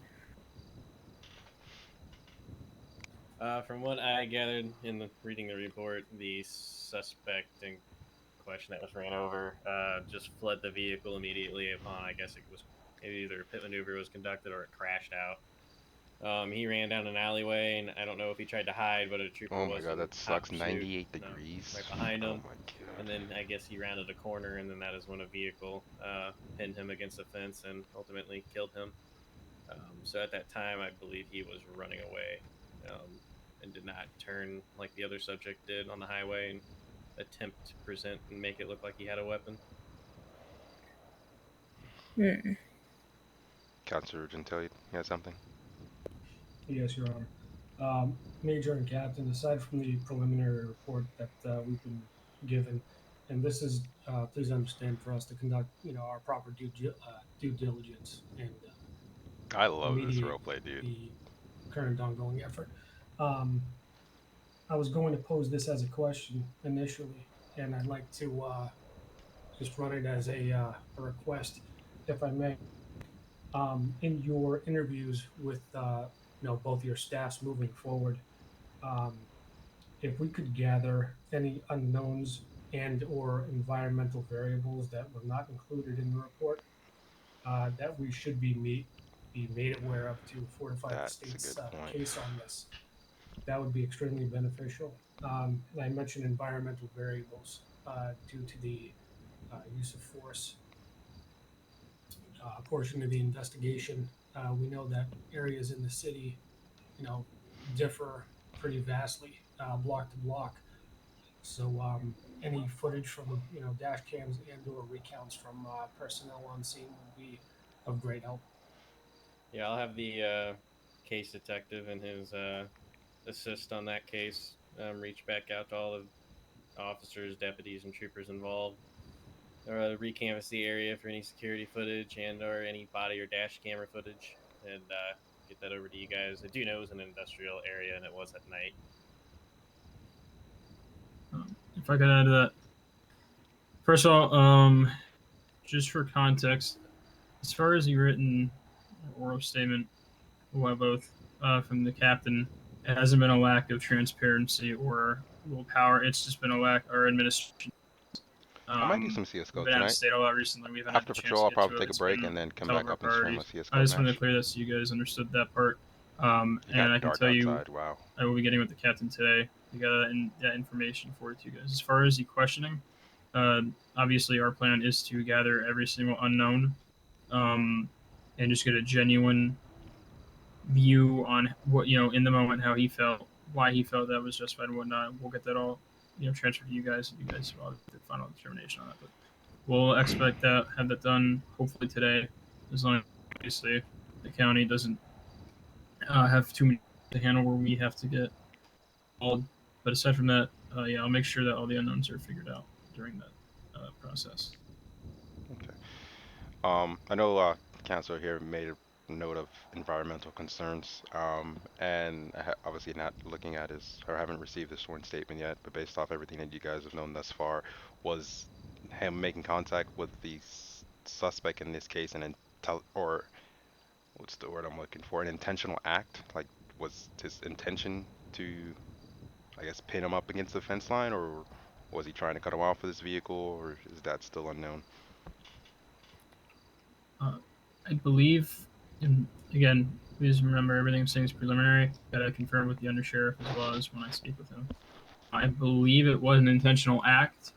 Speaker 11: From what I gathered in reading the report, the suspect in question that was ran over just fled the vehicle immediately upon, I guess it was either a pit maneuver was conducted or it crashed out. He ran down an alleyway, and I don't know if he tried to hide, but a trooper
Speaker 5: Oh my
Speaker 11: was
Speaker 5: god,
Speaker 11: in
Speaker 5: that
Speaker 11: hot
Speaker 5: sucks.
Speaker 11: pursuit,
Speaker 5: 98 degrees.
Speaker 11: right behind
Speaker 5: Oh
Speaker 11: him.
Speaker 5: my god.
Speaker 11: And then I guess he rounded a corner, and then that is when a vehicle pinned him against a fence and ultimately killed him. So at that time, I believe he was running away and did not turn like the other subject did on the highway and attempt to present and make it look like he had a weapon.
Speaker 5: Counselor Gentile, you had something?
Speaker 4: Yes, Your Honor. Major and Captain, aside from the preliminary report that we've been given, and this is, please understand, for us to conduct, our proper due diligence and
Speaker 5: I love this
Speaker 4: remediate
Speaker 5: roleplay, dude.
Speaker 4: the current ongoing effort. I was going to pose this as a question initially, and I'd like to just run it as a request, if I may. In your interviews with both your staffs moving forward, um, if we could gather any unknowns and or environmental variables that were not included in the report, that we should be made aware of to fortify the
Speaker 5: That's a
Speaker 4: state's
Speaker 5: good point.
Speaker 4: case on this. That would be extremely beneficial. And I mentioned environmental variables due to the use of force portion of the investigation. We know that areas in the city, differ pretty vastly, block to block. So any footage from dash cams and/or recounts from personnel on scene would be of great help.
Speaker 11: Yeah, I'll have the case detective and his assist on that case reach back out to all the officers, deputies, and troopers involved. Recanvass the area for any security footage and or any body or dash camera footage, and get that over to you guys. I do know it was an industrial area and it was at night.
Speaker 9: If I could add to that, first of all, just for context, as far as the written oral statement, well, both from the captain, it hasn't been a lack of transparency or willpower. It's just been a lack of administration.
Speaker 5: I might do some CS:GO
Speaker 9: We've been out of
Speaker 5: tonight.
Speaker 9: state a lot recently. We haven't
Speaker 5: After
Speaker 9: had the chance
Speaker 5: patrol,
Speaker 9: to
Speaker 5: I'll
Speaker 9: get
Speaker 5: probably
Speaker 9: to it.
Speaker 5: take a
Speaker 9: It's
Speaker 5: break
Speaker 9: been
Speaker 5: and then come
Speaker 9: top
Speaker 5: back
Speaker 9: of our
Speaker 5: up and stream a
Speaker 9: priorities.
Speaker 5: CS:GO
Speaker 9: I just wanted
Speaker 5: match.
Speaker 9: to clear this so you guys understood that part.
Speaker 5: It
Speaker 9: And
Speaker 5: got
Speaker 9: I can
Speaker 5: dark
Speaker 9: tell you,
Speaker 5: outside. Wow.
Speaker 9: I will be getting with the captain today to get that information for you guys. As far as the questioning, obviously our plan is to gather every single unknown, and just get a genuine view on what in the moment, how he felt, why he felt that was justified and whatnot. We'll get that all transferred to you guys, and you guys will have the final determination on that. But we'll expect that, have that done hopefully today, as long as obviously the county doesn't have too many to handle where we have to get called. But aside from that, I'll make sure that all the unknowns are figured out during that process.
Speaker 5: Okay. I know Councilor here made a note of environmental concerns, and obviously not looking at his, or haven't received his sworn statement yet, but based off everything that you guys have known thus far, was him making contact with the suspect in this case or what's the word I'm looking for, an intentional act? Like, was his intention to, I guess, pin him up against the fence line, or was he trying to cut him off with his vehicle, or is that still unknown?
Speaker 9: I believe, and again, please remember everything I'm saying is preliminary. Gotta confirm with the undersheriff as well as when I speak with him. I believe it was an intentional act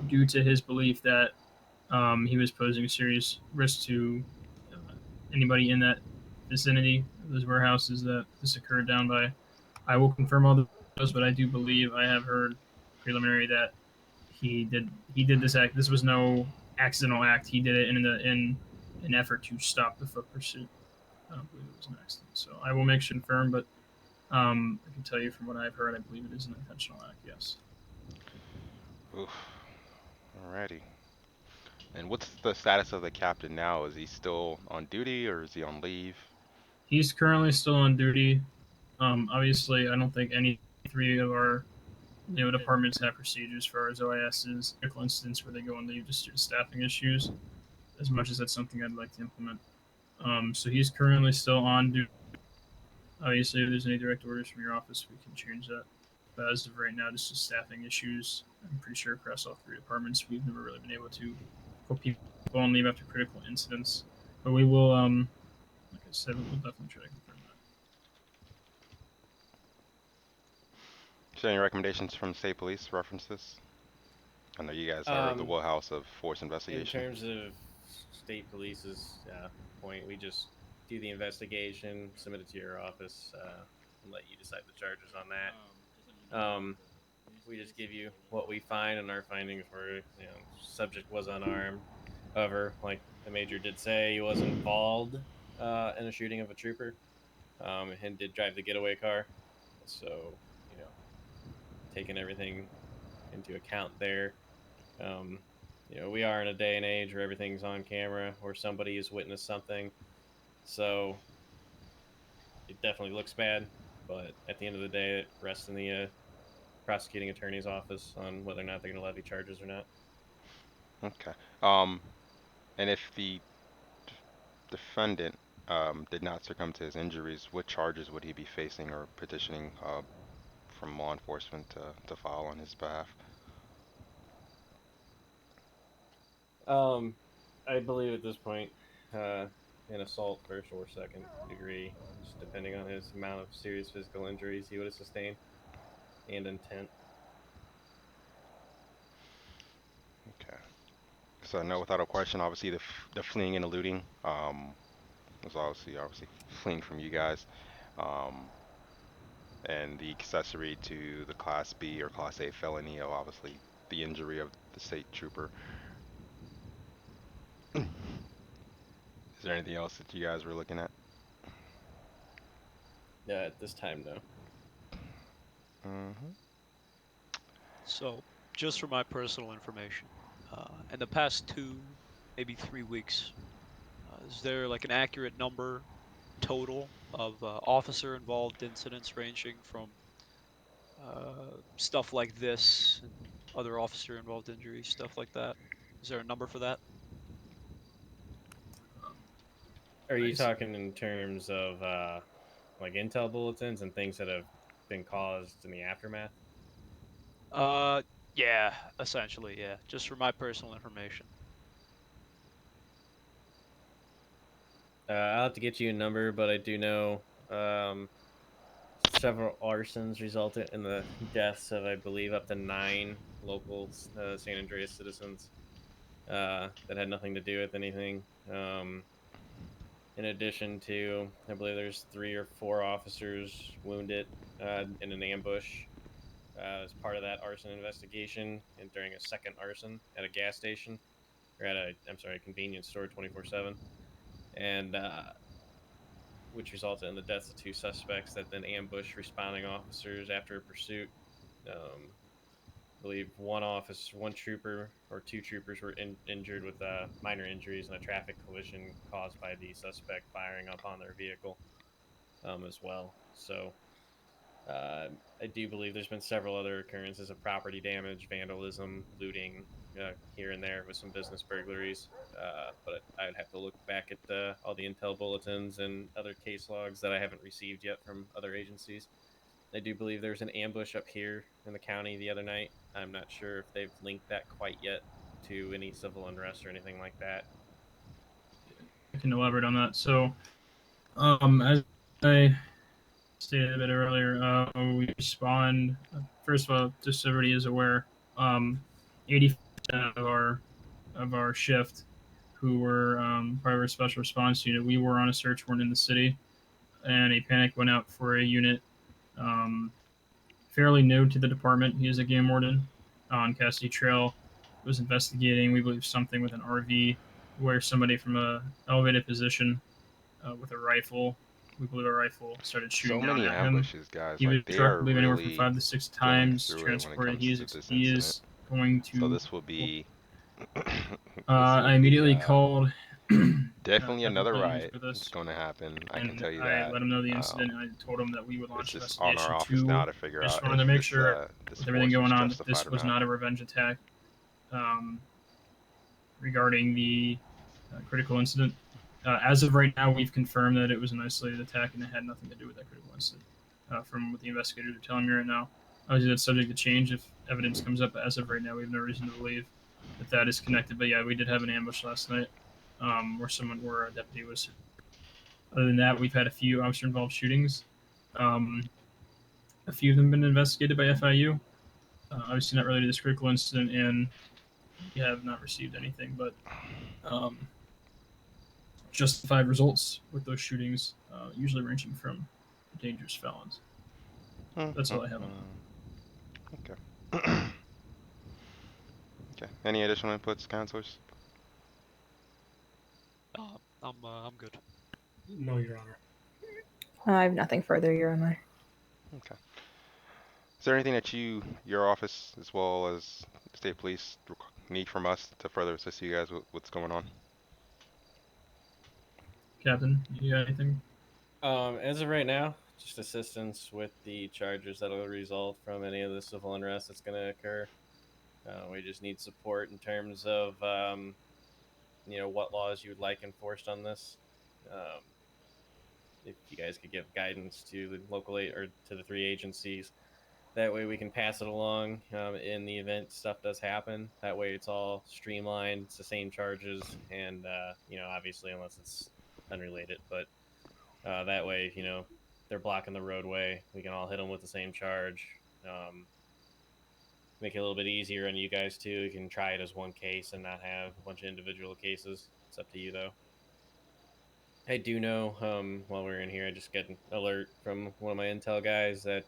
Speaker 9: due to his belief that he was posing a serious risk to anybody in that vicinity, those warehouses that this occurred down by. I will confirm all those, but I do believe I have heard preliminary that he did this act. This was no accidental act. He did it in an effort to stop the foot pursuit. I don't believe it was an accident. So I will make sure to confirm, but I can tell you from what I've heard, I believe it is an intentional act. Yes.
Speaker 5: Oof. Alrighty. And what's the status of the captain now? Is he still on duty or is he on leave?
Speaker 9: He's currently still on duty. Obviously, I don't think any three of our departments have procedures for as OIS's critical incidents where they go on leave just due to staffing issues. as much as that's something I'd like to implement. So he's currently still on duty. Obviously, if there's any direct orders from your office, we can change that. But as of right now, just the staffing issues, I'm pretty sure across all 3 departments, we've never really been able to put people on leave after critical incidents. But we will, like I said, we'll definitely try to confirm that.
Speaker 5: Is there any recommendations from state police to reference this? I know you guys are the wheelhouse of force investigation.
Speaker 11: In terms of state police's point, we just do the investigation, submit it to your office, and let you decide the charges on that. We just give you what we find, and our findings were, subject was unarmed. However, like the major did say, he was involved in a shooting of a trooper, and did drive the getaway car. So, taking everything into account there. We are in a day and age where everything's on camera, where somebody has witnessed something. So it definitely looks bad, but at the end of the day, it rests in the prosecuting attorney's office on whether or not they're going to levy charges or not.
Speaker 5: Okay. And if the defendant did not succumb to his injuries, what charges would he be facing or petitioning from law enforcement to file on his behalf?
Speaker 11: I believe at this point, an assault first or second degree, just depending on his amount of serious physical injuries he would have sustained and intent.
Speaker 5: Okay. So no, without a question, obviously the fleeing and eluding was obviously fleeing from you guys, and the accessory to the Class B or Class A felony of obviously the injury of the state trooper. Is there anything else that you guys were looking at?
Speaker 11: Yeah, at this time, no.
Speaker 5: Mm-hmm.
Speaker 12: So, just for my personal information, in the past 2, maybe 3 weeks, is there like an accurate number total of officer-involved incidents ranging from stuff like this and other officer-involved injuries, stuff like that? Is there a number for that?
Speaker 11: Are you talking in terms of like intel bulletins and things that have been caused in the aftermath?
Speaker 12: Yeah, essentially, yeah. Just for my personal information.
Speaker 11: I'll have to get you a number, but I do know several arsons resulted in the deaths of, I believe, up to 9 local San Andreas citizens that had nothing to do with anything. In addition to, I believe there's 3 or 4 officers wounded in an ambush as part of that arson investigation, and during a second arson at a gas station, or at a convenience store 24/7, and which resulted in the deaths of 2 suspects that then ambushed responding officers after a pursuit. I believe one trooper or 2 troopers were injured with minor injuries in a traffic collision caused by the suspect firing upon their vehicle as well. So I do believe there's been several other occurrences of property damage, vandalism, looting here and there with some business burglaries. But I'd have to look back at all the intel bulletins and other case logs that I haven't received yet from other agencies. I do believe there's an ambush up here in the county the other night. I'm not sure if they've linked that quite yet to any civil unrest or anything like that.
Speaker 9: I can elaborate on that. So, as I stated a bit earlier, we respond. First of all, just so everybody is aware, 80% of our shift, who were part of our special response unit, we were on a search warrant in the city, and a panic went out for a unit fairly new to the department. He is a game warden on Cassidy Trail. Was investigating, we believe, something with an RV, where somebody from a elevated position with a rifle, we believe a rifle, started shooting
Speaker 5: So
Speaker 9: down
Speaker 5: many
Speaker 9: at him.
Speaker 5: ambushes, guys.
Speaker 9: He was
Speaker 5: Like, they
Speaker 9: struck,
Speaker 5: are
Speaker 9: I believe, anywhere from
Speaker 5: really
Speaker 9: 5 to 6
Speaker 5: going
Speaker 9: times,
Speaker 5: through it when it
Speaker 9: transported.
Speaker 5: comes to this
Speaker 9: He
Speaker 5: incident.
Speaker 9: is going to.
Speaker 5: So this will be.
Speaker 9: I immediately called.
Speaker 5: Definitely another riot is going to happen. I can tell you that.
Speaker 9: I let him know the incident, and I told him that we would launch
Speaker 5: it's
Speaker 9: an
Speaker 5: just on our office
Speaker 9: investigation.
Speaker 5: now to figure
Speaker 9: I just
Speaker 5: out
Speaker 9: wanted to
Speaker 5: if
Speaker 9: make
Speaker 5: this,
Speaker 9: sure,
Speaker 5: this
Speaker 9: with everything
Speaker 5: force
Speaker 9: going
Speaker 5: was
Speaker 9: on, that this
Speaker 5: justified or
Speaker 9: was not a revenge attack. Regarding the critical incident. As of right now, we've confirmed that it was an isolated attack and it had nothing to do with that critical incident. From what the investigators are telling me right now, obviously that's subject to change if evidence comes up. But as of right now, we have no reason to believe that is connected. But yeah, we did have an ambush last night, where a deputy was. Other than that, we've had a few officer-involved shootings. A few of them been investigated by FIU. Obviously, not related to this critical incident, and we have not received anything but justified results with those shootings, usually ranging from dangerous felons. That's all I have on that.
Speaker 5: Okay. Okay. Any additional inputs, counselors?
Speaker 12: I'm good.
Speaker 4: No, Your Honor.
Speaker 3: I have nothing further, Your Honor.
Speaker 5: Okay. Is there anything that your office, as well as state police, need from us to further assist you guys with what's going on?
Speaker 9: Captain, you got anything?
Speaker 11: As of right now, just assistance with the charges that'll result from any of the civil unrest that's going to occur. We just need support in terms of, what laws you would like enforced on this. If you guys could give guidance to the local or to the 3 agencies, that way we can pass it along in the event stuff does happen. That way it's all streamlined, it's the same charges, and obviously unless it's unrelated, but that way they're blocking the roadway, we can all hit them with the same charge. Make it a little bit easier on you guys too. You can try it as one case and not have a bunch of individual cases. It's up to you though. I do know, while we're in here, I just get an alert from one of my intel guys that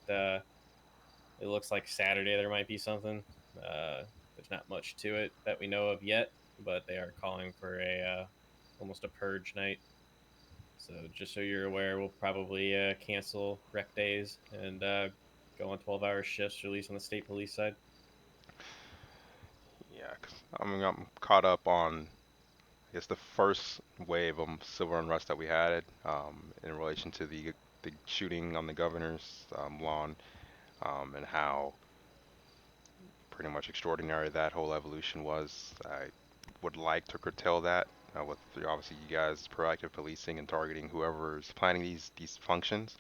Speaker 11: it looks like Saturday there might be something. There's not much to it that we know of yet, but they are calling for almost a purge night. So just so you're aware, we'll probably cancel rec days and go on 12-hour shifts, at least on the state police side.
Speaker 5: Yeah, cause I'm caught up on, I guess, the first wave of civil unrest that we had in relation to the shooting on the governor's lawn, and how pretty much extraordinary that whole evolution was. I would like to curtail that with obviously you guys proactive policing and targeting whoever is planning these functions,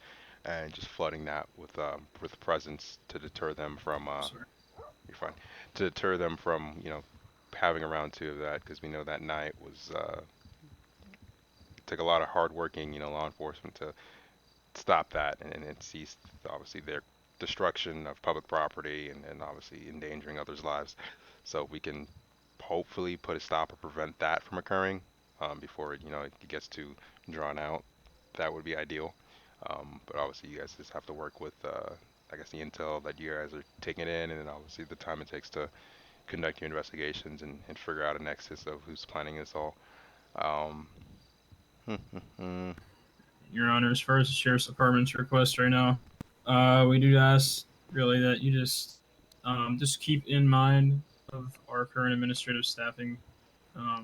Speaker 5: and just flooding that with presence to deter them from. You're fine. To deter them from having a round 2 of that, because we know that night was took a lot of hardworking law enforcement to stop that, and it ceased obviously their destruction of public property and obviously endangering others' lives. So we can hopefully put a stop or prevent that from occurring before it gets too drawn out. That would be ideal. But obviously you guys just have to work with I guess the intel that you guys are taking in, and then obviously the time it takes to conduct your investigations and figure out a nexus of who's planning this all.
Speaker 9: Your Honor, as far as the Sheriff's Department's request right now, we do ask really that you just keep in mind of our current administrative staffing. I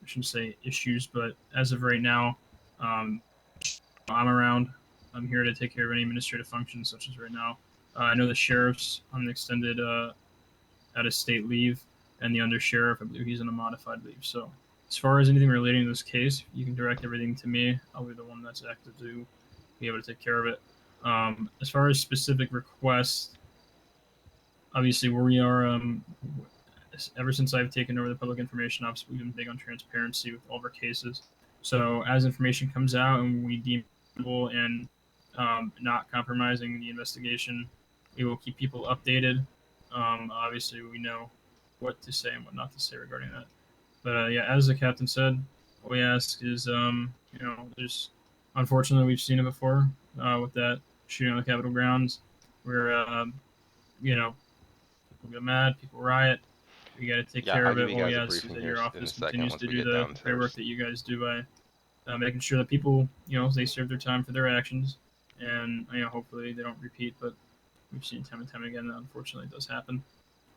Speaker 9: shouldn't say issues, but as of right now, I'm around. I'm here to take care of any administrative functions, such as right now. I know the sheriff's on an extended out-of-state leave, and the undersheriff, I believe he's on a modified leave. So as far as anything relating to this case, you can direct everything to me. I'll be the one that's active to be able to take care of it. As far as specific requests, obviously we are, ever since I've taken over the public information office, we've been big on transparency with all of our cases. So as information comes out and we deem it and not compromising the investigation, we will keep people updated. Obviously, we know what to say and what not to say regarding that. But yeah, as the captain said, what we ask is, there's unfortunately we've seen it before with that shooting on the Capitol grounds, where people get mad, people riot. We got to take care of it. What we ask is that your office continues to do the great work that you guys do by making sure that people, they serve their time for their actions, and hopefully they don't repeat. But we've seen time and time again that unfortunately does happen.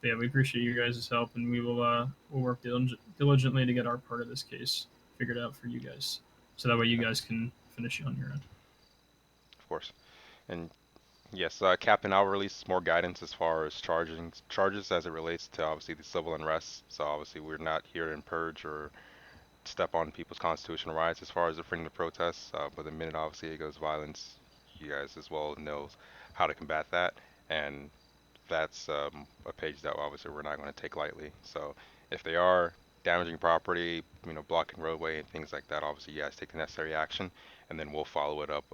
Speaker 9: But yeah, we appreciate you guys' help, and we will we'll work diligently to get our part of this case figured out for you guys, so that way you guys can finish it on your end.
Speaker 5: Of course. And yes, Captain, I'll release more guidance as far as charges as it relates to obviously the civil unrest. So obviously we're not here to purge or step on people's constitutional rights as far as the freedom to protest. But the minute obviously it goes violence, you guys as well know how to combat that, and that's a page that obviously we're not going to take lightly. So if they are damaging property, blocking roadway and things like that, obviously you guys take the necessary action, and then we'll follow it up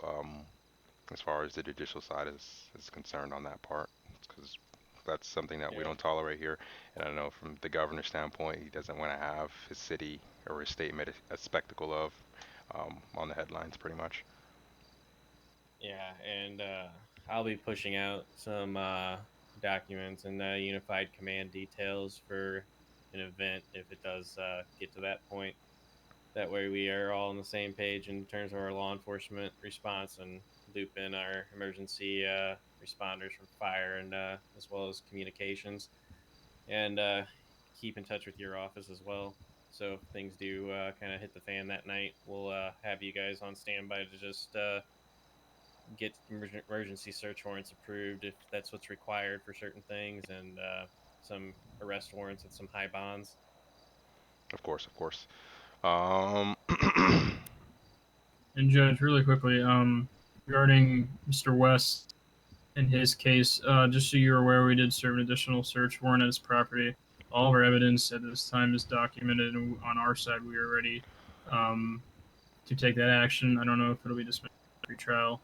Speaker 5: as far as the judicial side is concerned on that part, because that's something that we don't tolerate here. And I know from the governor's standpoint, he doesn't want to have his city or his state made a spectacle of on the headlines, pretty much.
Speaker 11: Yeah, and I'll be pushing out some documents and unified command details for an event if it does get to that point. That way we are all on the same page in terms of our law enforcement response, and loop in our emergency responders from fire and as well as communications. And keep in touch with your office as well. So if things do kind of hit the fan that night, we'll have you guys on standby to just get emergency search warrants approved if that's what's required for certain things, and some arrest warrants with some high bonds.
Speaker 5: Of course, of course.
Speaker 9: And Judge, really quickly, regarding Mr. West in his case, just so you're aware, we did serve an additional search warrant at his property. All of our evidence at this time is documented, and on our side, we are ready to take that action. I don't know if it'll be dismissed pre-trial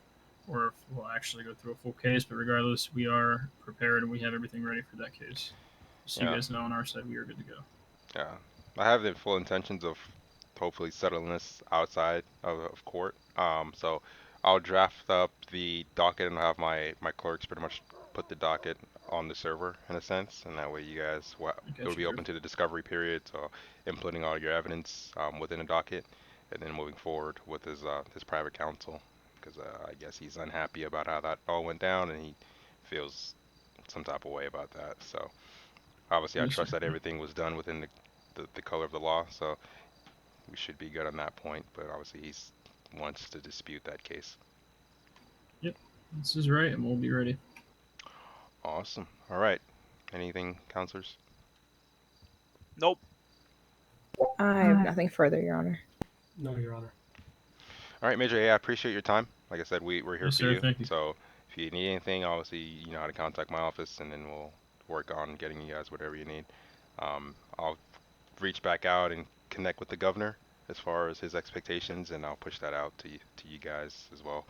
Speaker 9: or if we'll actually go through a full case, but regardless, we are prepared and we have everything ready for that case. So you guys know on our side, we are good to go.
Speaker 5: Yeah, I have the full intentions of hopefully settling this outside of court. So I'll draft up the docket and have my clerks pretty much put the docket on the server in a sense, and that way you guys, it'll be open to the discovery period, so inputting all your evidence within the docket, and then moving forward with his private counsel, because I guess he's unhappy about how that all went down, and he feels some type of way about that. So obviously I trust that everything was done within the color of the law, so we should be good on that point, but obviously he wants to dispute that case.
Speaker 9: Yep, this is right, and we'll be ready.
Speaker 5: Awesome. All right. Anything, counselors?
Speaker 12: Nope.
Speaker 3: I have nothing further, Your Honor.
Speaker 4: No, Your Honor.
Speaker 5: All right, Major A, I appreciate your time. Like I said, we're here
Speaker 9: Yes,
Speaker 5: for
Speaker 9: sir,
Speaker 5: you.
Speaker 9: thank you.
Speaker 5: So if you need anything, obviously you know how to contact my office, and then we'll work on getting you guys whatever you need. I'll reach back out and connect with the governor as far as his expectations, and I'll push that out to you guys as well.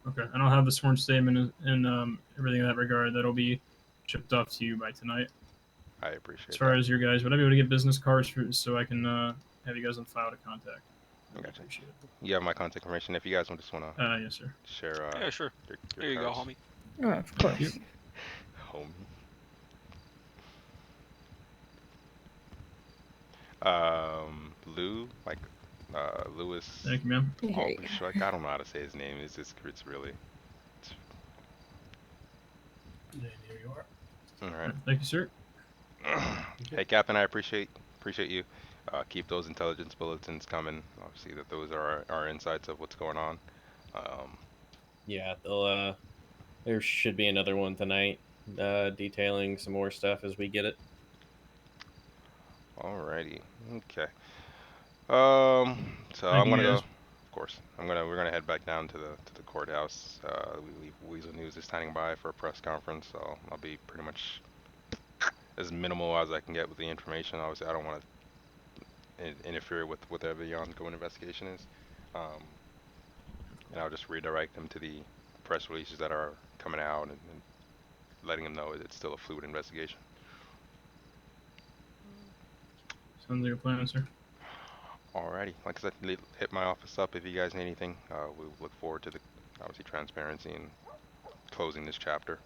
Speaker 9: Okay, and I'll have the sworn statement and everything in that regard. That'll be shipped off to you by tonight.
Speaker 5: I appreciate
Speaker 9: As far
Speaker 5: that.
Speaker 9: as your guys, would I be able to get business cards so I can have you guys on file to contact?
Speaker 5: I gotcha. You have my contact information if you guys just want to
Speaker 9: yes, sir.
Speaker 5: share.
Speaker 12: Yeah, sure.
Speaker 5: Your
Speaker 12: Here you
Speaker 5: cards.
Speaker 12: go, homie.
Speaker 3: Oh, of course.
Speaker 5: Homie. Lou, like Lewis.
Speaker 9: Thank you, ma'am.
Speaker 5: Like, I don't know how to say his name. It's really.
Speaker 4: There you are.
Speaker 5: All right.
Speaker 9: Thank you, sir.
Speaker 5: Hey, Captain, I appreciate you. Keep those intelligence bulletins coming. Obviously, that those are our insights of what's going on.
Speaker 11: Yeah, there should be another one tonight, detailing some more stuff as we get it.
Speaker 5: Alrighty. Okay. So I'm gonna go.
Speaker 9: Guys.
Speaker 5: Of course, we're gonna head back down to the courthouse. Weasel News is standing by for a press conference, so I'll be pretty much as minimal as I can get with the information. Obviously, I don't want to interfere with whatever the ongoing investigation is, and I'll just redirect them to the press releases that are coming out and letting them know it's still a fluid investigation.
Speaker 9: Sounds like a plan, sir.
Speaker 5: Alrighty, like I said, hit my office up if you guys need anything. We look forward to the obviously transparency and closing this chapter.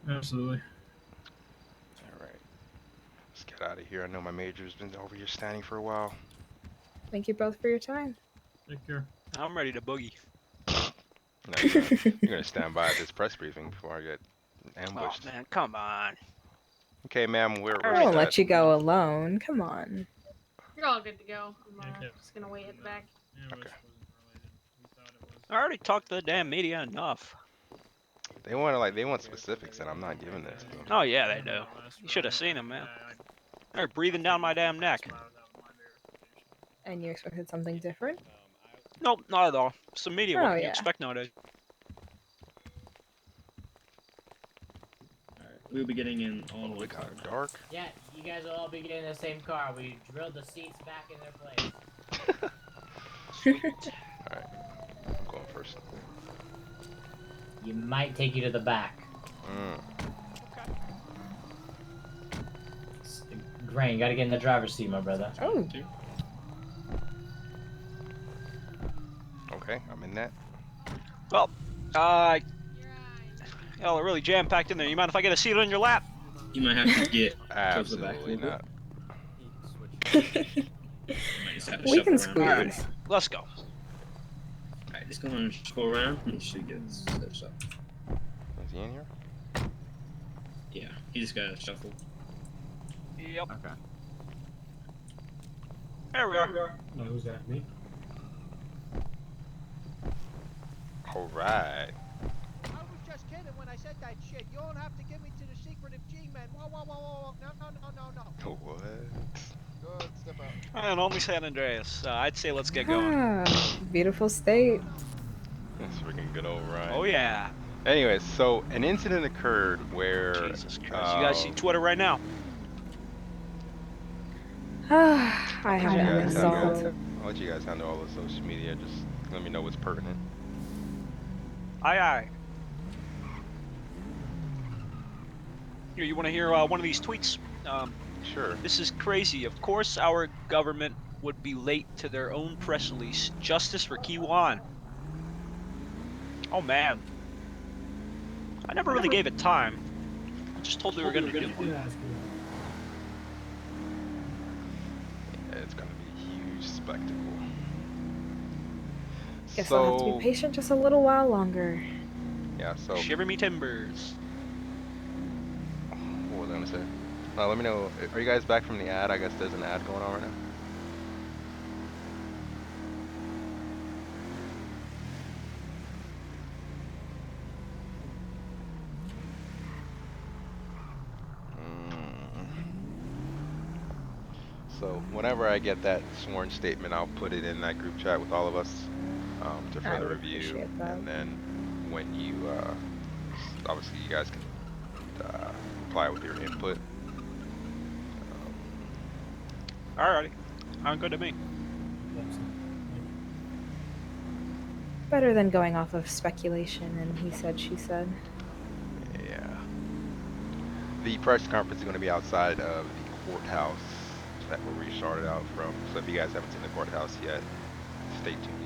Speaker 9: Absolutely.
Speaker 5: Alright, let's get out of here. I know my major's been over here standing for a while.
Speaker 3: Thank you both for your time.
Speaker 9: Take care.
Speaker 12: I'm ready to boogie.
Speaker 5: No, you're gonna stand by at this press briefing before I get ambushed.
Speaker 12: Oh man, come on.
Speaker 5: Okay, ma'am, we're
Speaker 3: I won't let you go alone. Come on.
Speaker 1: You're all good to go. I'm just gonna wait at the back.
Speaker 5: Okay.
Speaker 12: I already talked to the damn media enough.
Speaker 5: They want specifics, and I'm not giving this to them.
Speaker 12: Oh yeah, they do. You should have seen them, man. They're breathing down my damn neck.
Speaker 3: And you expected something different?
Speaker 12: Nope, not at all. Some media.
Speaker 3: Oh,
Speaker 12: What can you
Speaker 3: yeah.
Speaker 12: expect nowadays?
Speaker 10: We'll be getting in on.
Speaker 5: Oh, it got dark.
Speaker 7: Yeah, you guys will all be getting in the same car. We drilled the seats back in their place.
Speaker 12: Sweet.
Speaker 5: Alright, I'm going first.
Speaker 7: You might take you to the back.
Speaker 12: Okay.
Speaker 7: Grain, you gotta get in the driver's seat, my brother.
Speaker 3: Oh.
Speaker 5: Okay, I'm in that.
Speaker 12: Well, y'all are really jam-packed in there. You mind if I get a seat on your lap?
Speaker 10: You might have to get close to the back a
Speaker 5: Absolutely
Speaker 10: little
Speaker 5: not.
Speaker 10: bit. You might just have to
Speaker 3: We
Speaker 10: shuffle
Speaker 3: can
Speaker 10: around.
Speaker 3: squeeze.
Speaker 12: Let's go.
Speaker 10: Alright, just go and shuffle around. Make sure you get set up.
Speaker 5: Is he in here?
Speaker 10: Yeah, you just gotta shuffle.
Speaker 12: Yep.
Speaker 8: Okay.
Speaker 12: There we are.
Speaker 4: No, who's that? Me?
Speaker 5: Alright.
Speaker 13: I was just kidding when I said that shit. You don't have to give me to the secretive G-men. Whoa, whoa, whoa, whoa, no.
Speaker 5: What?
Speaker 13: Good, step out.
Speaker 12: And only San Andreas. I'd say let's get going.
Speaker 3: Ah, beautiful state.
Speaker 5: That's freaking good old Ryan.
Speaker 12: Oh yeah.
Speaker 5: Anyways, so an incident occurred where
Speaker 12: Jesus Christ. You guys see Twitter right now?
Speaker 3: I haven't uninstalled.
Speaker 5: I'll let you guys handle all the social media. Just let me know what's pertinent.
Speaker 12: Aye, aye. Here, you want to hear one of these tweets?
Speaker 5: Sure.
Speaker 12: This is crazy. Of course, our government would be late to their own press release. Justice for Kiwan. Oh man. I never really gave it time. I just told they were gonna do it.
Speaker 5: Yeah, it's gonna be a huge spectacle.
Speaker 3: Guess I'll have to be patient just a little while longer.
Speaker 5: Yeah, so
Speaker 12: Shiver me timbers.
Speaker 5: what was I gonna say? Let me know. Are you guys back from the ad? I guess there's an ad going on right now. So whenever I get that sworn statement, I'll put it in that group chat with all of us to further review. And then when you, obviously you guys can reply with your input.
Speaker 12: Alrighty. Sounds good to me.
Speaker 3: Better than going off of speculation and he said, she said.
Speaker 5: Yeah. The press conference is going to be outside of the courthouse that where we started out from. So if you guys haven't seen the courthouse yet, stay tuned.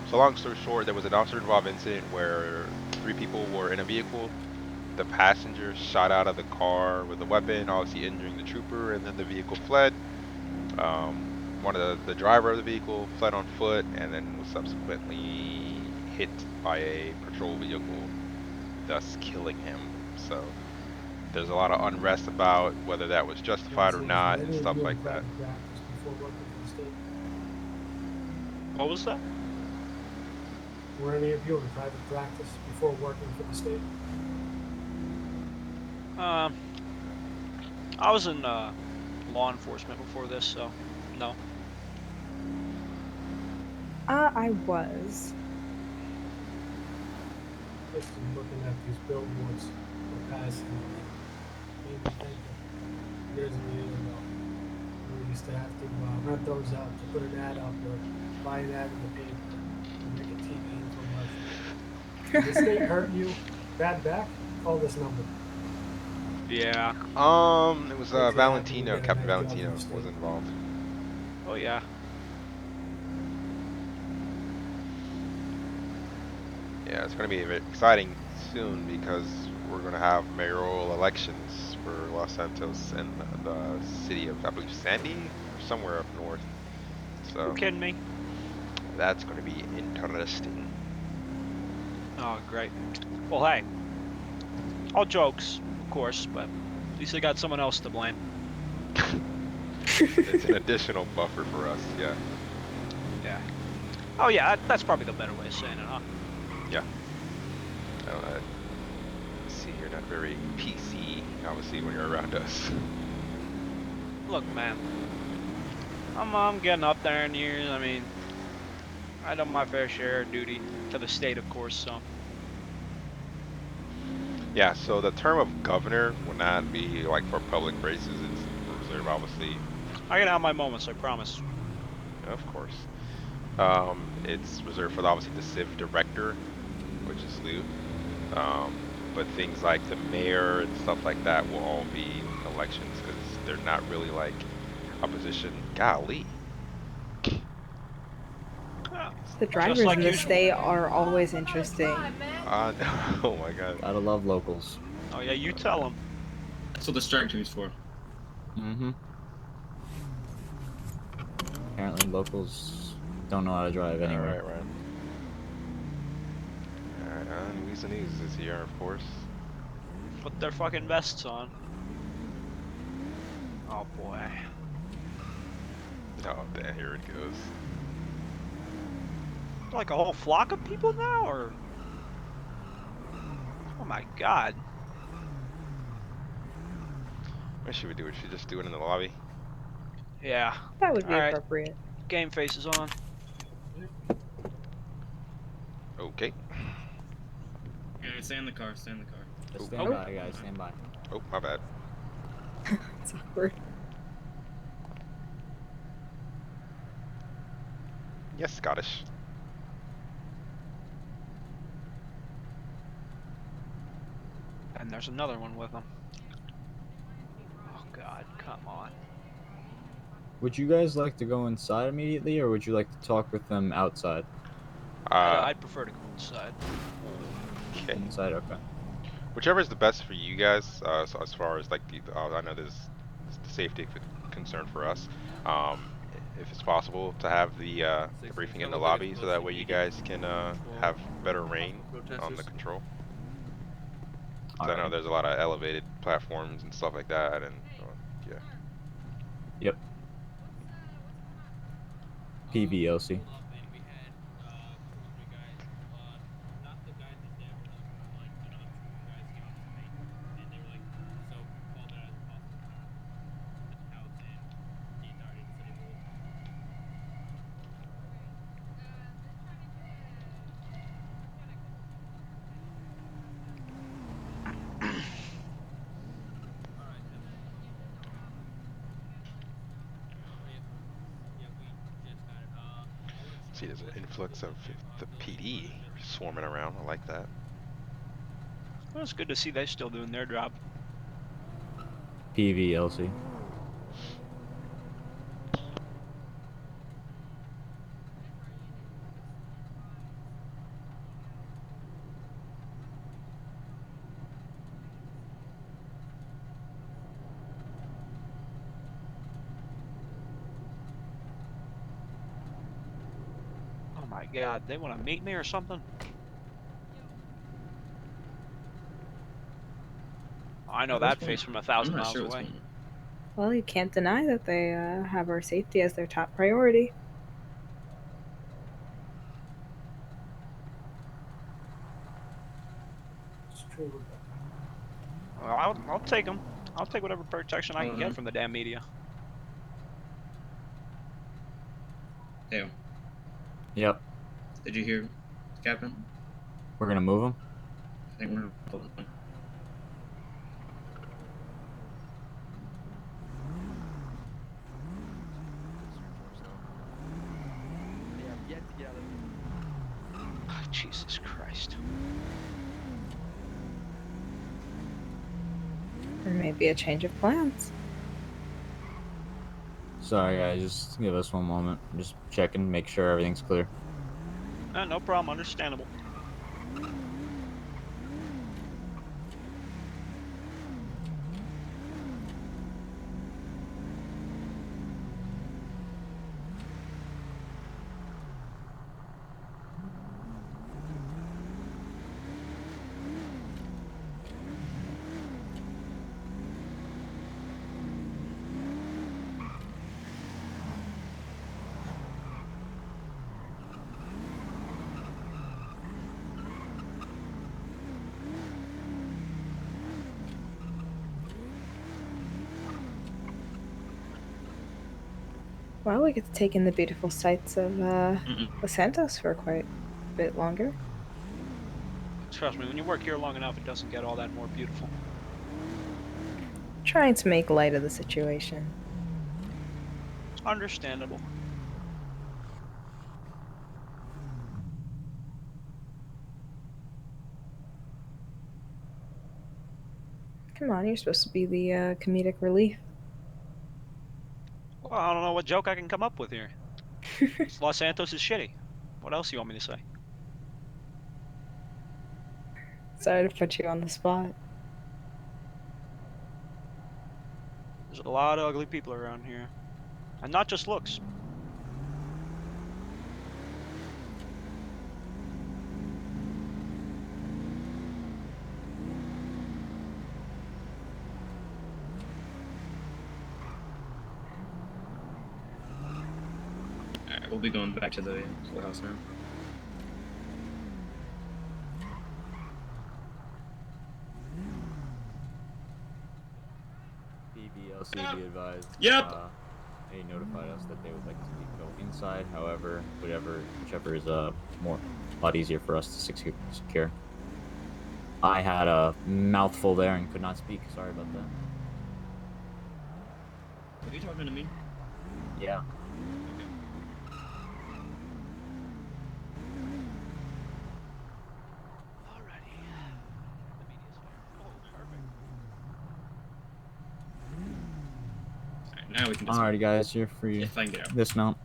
Speaker 5: So long story short, there was an officer-involved incident where 3 people were in a vehicle. The passenger shot out of the car with a weapon, obviously injuring the trooper, and then the vehicle fled. One of the driver of the vehicle fled on foot and then was subsequently hit by a patrol vehicle, thus killing him. So there's a lot of unrest about whether that was justified or not and stuff like that.
Speaker 12: What was that?
Speaker 4: Were any of you in private practice before working for the state?
Speaker 12: I was in law enforcement before this, so no.
Speaker 3: I was.
Speaker 4: Just looking at these billboards for passing, made me think of years and years ago. We used to have to rent those out to put an ad up or buy an ad in the paper and make a TV infomercial. Did the state hurt you bad back? Call this number.
Speaker 12: Yeah.
Speaker 5: It was Valentino, Captain Valentino was involved.
Speaker 12: Oh yeah.
Speaker 5: Yeah, it's going to be exciting soon because we're going to have mayoral elections for Los Santos and the city of, I believe, Sandy or somewhere up north. So
Speaker 12: You kidding me?
Speaker 5: that's going to be interesting.
Speaker 12: Oh, great. Well, hey. All jokes, of course, but at least they got someone else to blame.
Speaker 5: It's an additional buffer for us, yeah.
Speaker 12: Yeah. Oh yeah, that's probably the better way of saying it, huh?
Speaker 5: Yeah. See, you're not very PC, obviously, when you're around us.
Speaker 12: Look, man. I'm getting up there in years. I mean, I done my fair share of duty to the state, of course. So
Speaker 5: Yeah, so the term of governor will not be like for public races. It's reserved, obviously.
Speaker 12: I can have my moments. I promise.
Speaker 5: Of course. It's reserved for obviously the civ director, which is Lou. But things like the mayor and stuff like that will all be elections because they're not really like opposition. Golly.
Speaker 3: The drivers
Speaker 12: like
Speaker 3: in the
Speaker 12: usual.
Speaker 3: state are always interesting.
Speaker 5: Oh my god.
Speaker 8: Gotta love locals.
Speaker 12: Oh yeah, you tell them.
Speaker 10: That's what the strike team's for.
Speaker 8: Mm-hmm. Apparently locals don't know how to drive anywhere.
Speaker 5: Alright, Luis and News is here, of course.
Speaker 12: Put their fucking vests on. Oh boy.
Speaker 5: Oh, damn, here it goes.
Speaker 12: Like a whole flock of people now, or? Oh my god.
Speaker 5: What should we do? Should we just do it in the lobby?
Speaker 12: Yeah.
Speaker 3: That would be
Speaker 12: All right.
Speaker 3: appropriate.
Speaker 12: Game face is on.
Speaker 5: Okay.
Speaker 10: Yeah, stay in the car. Stay in the car.
Speaker 8: Just stand by, guys. Stand by.
Speaker 5: Oh, my bad.
Speaker 3: It's awkward.
Speaker 5: Yes, Scottish.
Speaker 12: And there's another one with them. Oh god, come on.
Speaker 8: Would you guys like to go inside immediately, or would you like to talk with them outside?
Speaker 12: I'd prefer to go inside.
Speaker 5: Okay.
Speaker 8: Inside, okay.
Speaker 5: Whichever is the best for you guys. So as far as like the, I know there's the safety concern for us. If it's possible to have the briefing in the lobby, so that way you guys can have better reign on the control. Cause I know there's a lot of elevated platforms and stuff like that, and yeah.
Speaker 8: Yep. PVLC.
Speaker 5: See, there's an influx of the PD swarming around. I like that.
Speaker 12: Well, it's good to see they're still doing their job.
Speaker 8: PVLC.
Speaker 12: Oh my god, they want to meet me or something? I know that face from 1,000 miles away.
Speaker 3: Well, you can't deny that they have our safety as their top priority.
Speaker 4: It's true.
Speaker 12: Well, I'll take them. I'll take whatever protection I can get from the damn media.
Speaker 10: Hey.
Speaker 8: Yep.
Speaker 10: Did you hear, Captain?
Speaker 8: We're gonna move them?
Speaker 10: I think we're pulling them.
Speaker 12: Oh, Jesus Christ.
Speaker 3: There may be a change of plans.
Speaker 8: Sorry, guys. Just give us one moment. Just checking, make sure everything's clear.
Speaker 12: No problem, understandable.
Speaker 3: Well, we get to take in the beautiful sights of
Speaker 10: Mm-mm.
Speaker 3: Los Santos for quite a bit longer.
Speaker 12: Trust me, when you work here long enough, it doesn't get all that more beautiful.
Speaker 3: Trying to make light of the situation.
Speaker 12: Understandable.
Speaker 3: Come on, you're supposed to be the comedic relief.
Speaker 12: Well, I don't know what joke I can come up with here. Los Santos is shitty. What else do you want me to say?
Speaker 3: Sorry to put you on the spot.
Speaker 12: There's a lot of ugly people around here. And not just looks.
Speaker 10: Alright, we'll be going back to the courthouse now.
Speaker 8: BBLC advised.
Speaker 10: Yep.
Speaker 8: They notified us that they would like to go inside. However, whichever is a lot easier for us to secure. I had a mouthful there and could not speak. Sorry about that.
Speaker 10: Are you talking to me?
Speaker 8: Yeah.
Speaker 12: Alrighty. The media's here. Oh, perfect.
Speaker 10: Alright, now we can just
Speaker 8: Alrighty, guys, you're free.
Speaker 10: if I can get out.
Speaker 8: Dismount.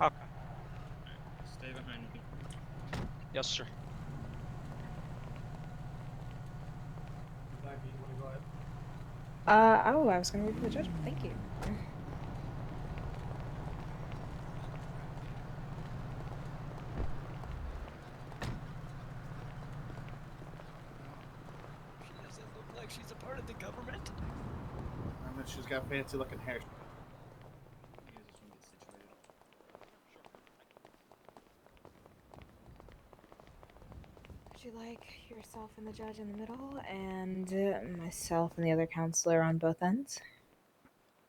Speaker 12: Okay.
Speaker 10: Stay behind me.
Speaker 12: Yes, sir.
Speaker 4: Blackie, you want to go ahead?
Speaker 3: I was going to wait for the judgment. Thank you.
Speaker 2: She doesn't look like she's a part of the government.
Speaker 14: I mean, she's got fancy looking hair.
Speaker 3: Would you like yourself and the judge in the middle, and myself and the other counselor on both ends?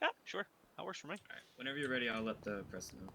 Speaker 12: Yeah, sure. That works for me.
Speaker 10: Alright, whenever you're ready, I'll let the press know.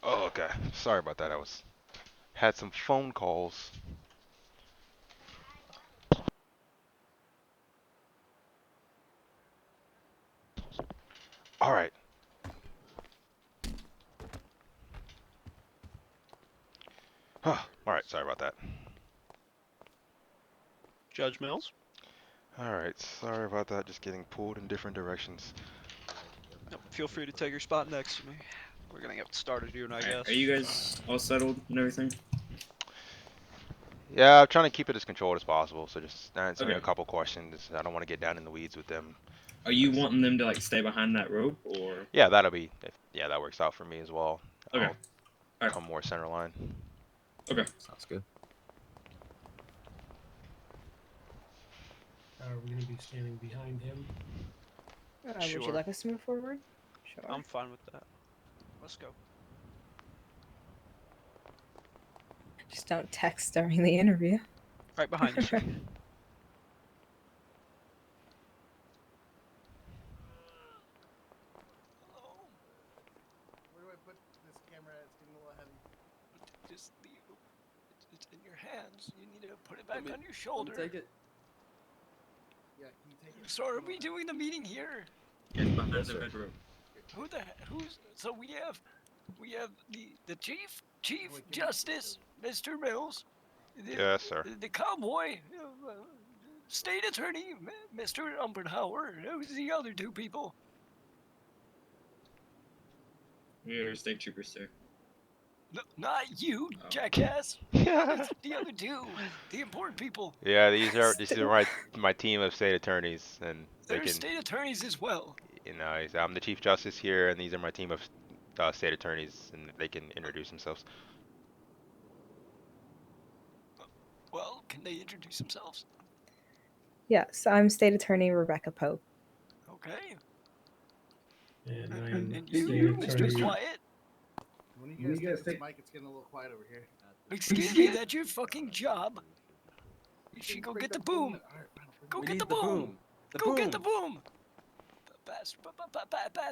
Speaker 5: Oh, okay. Sorry about that. Had some phone calls. All right. All right. Sorry about that.
Speaker 12: Judge Mills?
Speaker 5: All right. Sorry about that. Just getting pulled in different directions.
Speaker 12: Yep, feel free to take your spot next to me. We're gonna get started here, I guess.
Speaker 10: Are you guys all settled and everything?
Speaker 5: Yeah, I'm trying to keep it as controlled as possible. So just answering
Speaker 10: Okay.
Speaker 5: a couple questions. I don't want to get down in the weeds with them.
Speaker 10: Are you wanting them to like stay behind that rope or?
Speaker 5: Yeah, that'll be. Yeah, that works out for me as well.
Speaker 10: Okay.
Speaker 5: I'll
Speaker 10: Alright.
Speaker 5: come more center line.
Speaker 10: Okay.
Speaker 8: Sounds good.
Speaker 4: Are we going to be standing behind him?
Speaker 3: Would
Speaker 12: Sure.
Speaker 3: you like us to move forward? Sure.
Speaker 12: I'm fine with that. Let's go.
Speaker 3: Just don't text during the interview.
Speaker 12: Right behind you, sir.
Speaker 14: Where do I put this camera? It's getting a little heavy.
Speaker 2: Just leave it. It's in your hands. You need to put it back on your shoulder.
Speaker 14: Take it. Yeah, can you take it?
Speaker 2: So are we doing the meeting here?
Speaker 10: Yes, behind the red rope.
Speaker 2: So we have the chief justice, Mr. Mills.
Speaker 5: Yes, sir.
Speaker 2: The cowboy, state attorney, Mr. Umpenhauer. Who's the other two people?
Speaker 10: We are state troopers, sir.
Speaker 2: No, not you,
Speaker 10: Oh.
Speaker 2: jackass. It's the other two, the important people.
Speaker 5: Yeah, these are my team of state attorneys, and they
Speaker 2: They're
Speaker 5: can.
Speaker 2: state attorneys as well.
Speaker 5: You know, I'm the chief justice here, and these are my team of state attorneys, and they can introduce themselves.
Speaker 2: Well, can they introduce themselves?
Speaker 3: Yes, I'm State Attorney Rebecca Pope.
Speaker 2: Okay.
Speaker 4: And I'm
Speaker 2: And
Speaker 4: State
Speaker 2: you,
Speaker 4: Attorney.
Speaker 2: Mr. Quiet.
Speaker 14: When you guys take this mic, it's getting a little quiet over here.
Speaker 2: Excuse me, that's your fucking job. You should go
Speaker 14: Bring
Speaker 2: get the boom.
Speaker 14: All right, fine, I'll bring
Speaker 2: Go
Speaker 14: it.
Speaker 2: get the boom. Go get the boom.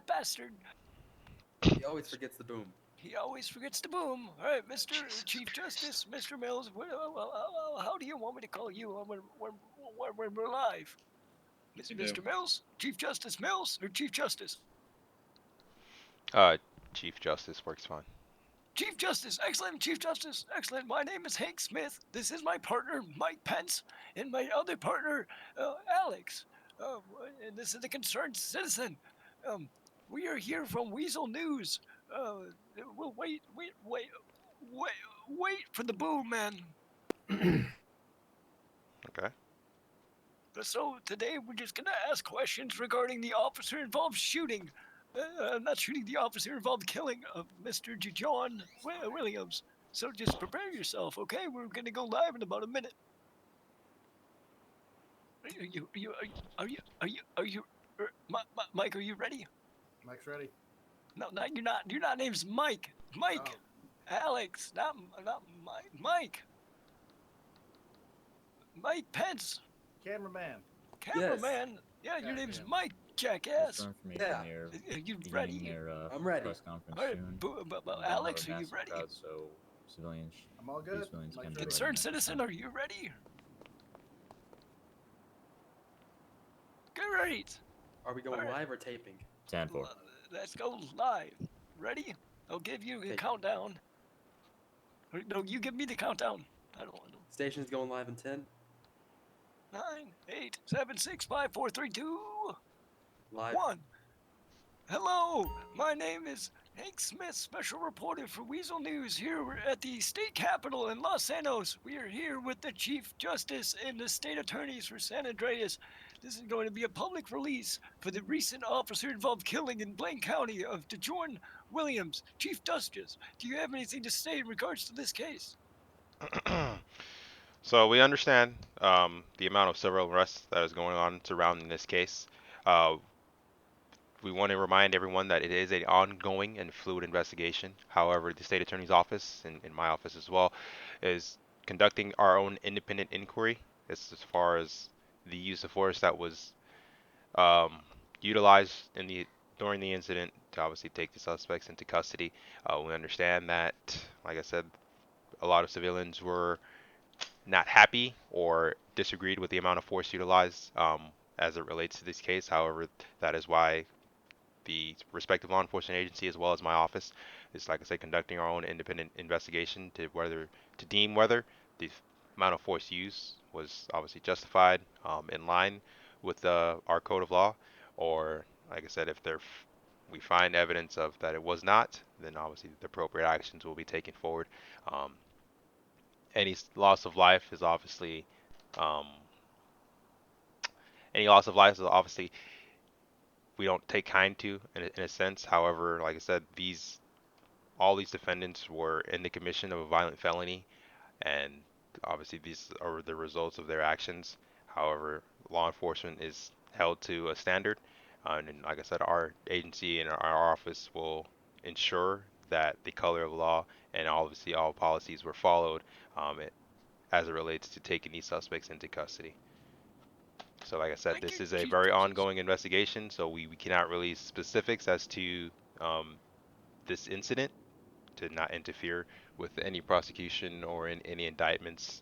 Speaker 2: Bastard.
Speaker 15: He always forgets the boom.
Speaker 2: He always forgets the boom. All right, Mr. Chief Justice, Mr. Mills, how do you want me to call you when we're live? Mr. Mills? Chief Justice Mills or Chief Justice?
Speaker 5: Chief justice works fine.
Speaker 2: Chief Justice, excellent, Chief Justice, excellent. My name is Hank Smith. This is my partner, Mike Pence, and my other partner, Alex. And this is the concerned citizen. We are here from Weasel News. We'll wait for the boom, man.
Speaker 5: Okay.
Speaker 2: So today we're just gonna ask questions regarding the officer-involved shooting. Not shooting, the officer-involved killing of Mr. John Williams. So just prepare yourself, okay? We're gonna go live in about a minute. Mike, are you ready?
Speaker 14: Mike's ready.
Speaker 2: No, you're not. Your name's Mike. Mike.
Speaker 14: Oh.
Speaker 2: Alex, not Mike. Mike Pence.
Speaker 14: Cameraman.
Speaker 2: Cameraman. Yeah, your name's Mike, jackass.
Speaker 8: More information here.
Speaker 2: Are you
Speaker 8: Beginning
Speaker 2: ready?
Speaker 8: Their,
Speaker 15: I'm ready.
Speaker 8: Press conference
Speaker 2: All right,
Speaker 8: soon.
Speaker 2: Alex, are you
Speaker 8: Massive
Speaker 2: ready?
Speaker 8: crowd, so civilians.
Speaker 14: I'm all good.
Speaker 8: Civilians
Speaker 14: Mike's
Speaker 8: can
Speaker 14: ready.
Speaker 2: Concerned citizen, are you ready? Great.
Speaker 15: Are we going
Speaker 2: All right.
Speaker 15: live or taping?
Speaker 8: 10-4.
Speaker 2: Let's go live. Ready? I'll give you a countdown. Or, no, you give me the countdown. I don't want to.
Speaker 15: Station's going live in 10.
Speaker 2: 9, 8, 7, 6, 5, 4, 3, 2,
Speaker 15: Live.
Speaker 2: 1. Hello, my name is Hank Smith, special reporter for Weasel News here at the state capitol in Los Santos. We are here with the Chief Justice and the state attorneys for San Andreas. This is going to be a public release for the recent officer-involved killing in Blaine County of DeJohn Williams. Chief Justice, do you have anything to say in regards to this case?
Speaker 5: So we understand the amount of civil unrest that is going on surrounding this case. We want to remind everyone that it is an ongoing and fluid investigation. However, the state attorney's office, and my office as well, is conducting our own independent inquiry as far as the use of force that was utilized during the incident to obviously take the suspects into custody. We understand that, like I said, a lot of civilians were not happy or disagreed with the amount of force utilized as it relates to this case. However, that is why the respective law enforcement agency, as well as my office, is, like I said, conducting our own independent investigation to deem whether the amount of force used was obviously justified, in line with our code of law, or, like I said, if we find evidence of that it was not, then obviously the appropriate actions will be taken forward. Any loss of life is obviously um, any loss of life is obviously we don't take kind to in a sense. However, like I said, all these defendants were in the commission of a violent felony, and obviously these are the results of their actions. However, law enforcement is held to a standard, and like I said, our agency and our office will ensure that the color of law and obviously all policies were followed, as it relates to taking these suspects into custody. So like I said, this is a very ongoing investigation, so we cannot release specifics as to this incident to not interfere with any prosecution or in any indictments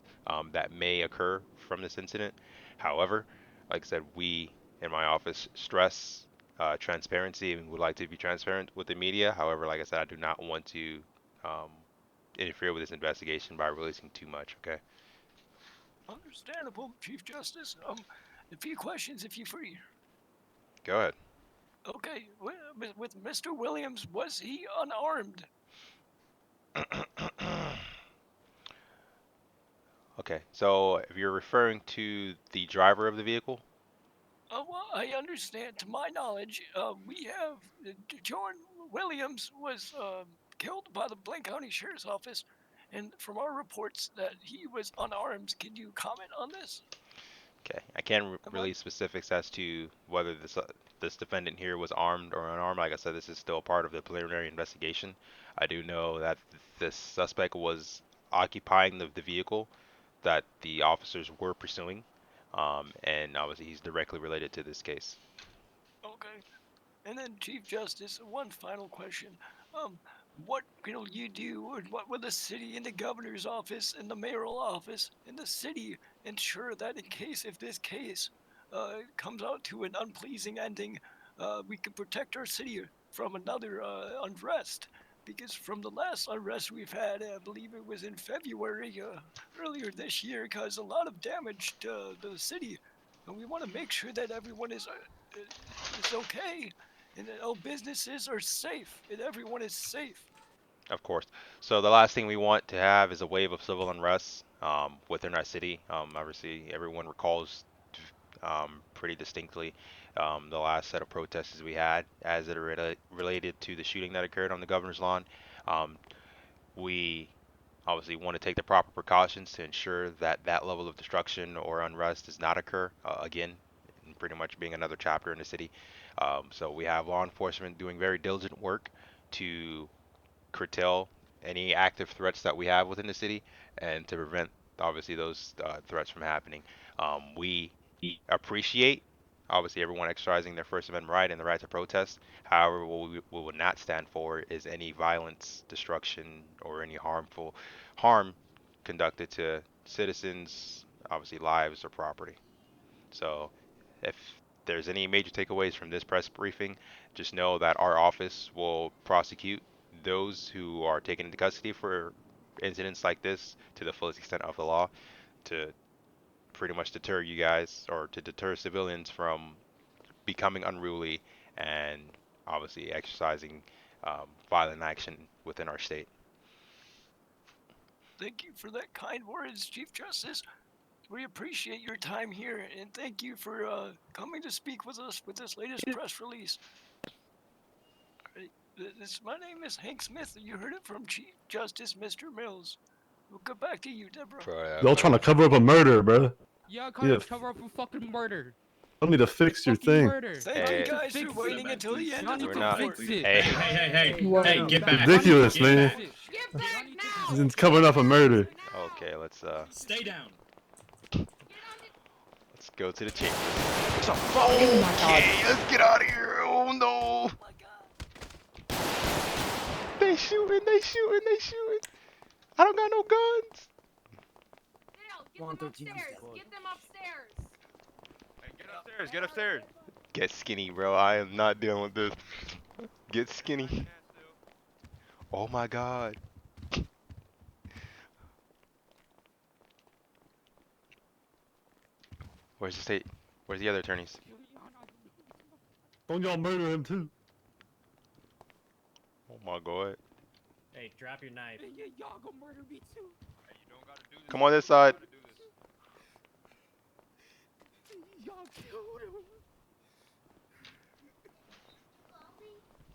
Speaker 5: that may occur from this incident. However, like I said, we in my office stress transparency and would like to be transparent with the media. However, like I said, I do not want to interfere with this investigation by releasing too much, okay?
Speaker 2: Understandable, Chief Justice. A few questions if you're free.
Speaker 5: Go ahead.
Speaker 2: Okay, with Mr. Williams, was he unarmed?
Speaker 5: Okay, so if you're referring to the driver of the vehicle?
Speaker 2: Well, I understand. To my knowledge, we have Jordan Williams was killed by the Blaine County Sheriff's Office, and from our reports that he was unarmed. Can you comment on this?
Speaker 5: Okay, I can't release specifics as to whether this defendant here was armed or unarmed. Like I said, this is still part of the preliminary investigation. I do know that this suspect was occupying the vehicle that the officers were pursuing, and obviously he's directly related to this case.
Speaker 2: Okay. And then, Chief Justice, one final question. What can you do, or what will the city and the governor's office and the mayoral office and the city ensure that if this case comes out to an unpleasing ending, we can protect our city from another unrest? Because from the last unrest we've had, I believe it was in February, earlier this year, caused a lot of damage to the city. And we want to make sure that everyone is okay, and that all businesses are safe, and everyone is safe.
Speaker 5: Of course. So the last thing we want to have is a wave of civil unrest within our city. Obviously, everyone recalls pretty distinctly the last set of protests we had as it related to the shooting that occurred on the governor's lawn. We obviously want to take the proper precautions to ensure that that level of destruction or unrest does not occur again, pretty much being another chapter in the city. So we have law enforcement doing very diligent work to curtail any active threats that we have within the city and to prevent obviously those threats from happening. We appreciate obviously everyone exercising their First Amendment right and the right to protest. However, what we will not stand for is any violence, destruction, or any harm conducted to citizens, obviously lives or property. So if there's any major takeaways from this press briefing, just know that our office will prosecute those who are taken into custody for incidents like this to the fullest extent of the law, to pretty much deter you guys, or to deter civilians from becoming unruly and obviously exercising violent action within our state.
Speaker 2: Thank you for that kind words, Chief Justice. We appreciate your time here, and thank you for coming to speak with us with this latest press release. My name is Hank Smith, and you heard it from Chief Justice Mr. Mills. We'll get back to you, Deborah.
Speaker 16: Y'all trying to cover up a murder, bro.
Speaker 17: Yeah, cover up a fucking murder.
Speaker 16: I need to fix your thing.
Speaker 2: Thank you guys for waiting until the end of the report.
Speaker 9: Hey, get back.
Speaker 16: Ridiculous,
Speaker 9: Get
Speaker 16: man.
Speaker 9: back.
Speaker 16: It's covering up a murder.
Speaker 5: Okay, let's
Speaker 9: Stay down.
Speaker 5: let's go to the chamber.
Speaker 3: Oh my God.
Speaker 5: Okay, let's get out of here. Oh no. shooting, they shooting, they shooting. I don't got no guns.
Speaker 1: Dale, get them upstairs. Get them upstairs.
Speaker 2: Get upstairs, get upstairs.
Speaker 5: Get skinny, bro. I am not dealing with this. Get skinny. Oh my god. Where's the state? Where's the other attorneys?
Speaker 16: Don't y'all murder him too.
Speaker 5: Oh my god.
Speaker 11: Hey, drop your knife.
Speaker 17: Yeah, y'all go murder me too.
Speaker 2: Hey, you don't gotta do this.
Speaker 5: Come on this side.
Speaker 17: Y'all killed him.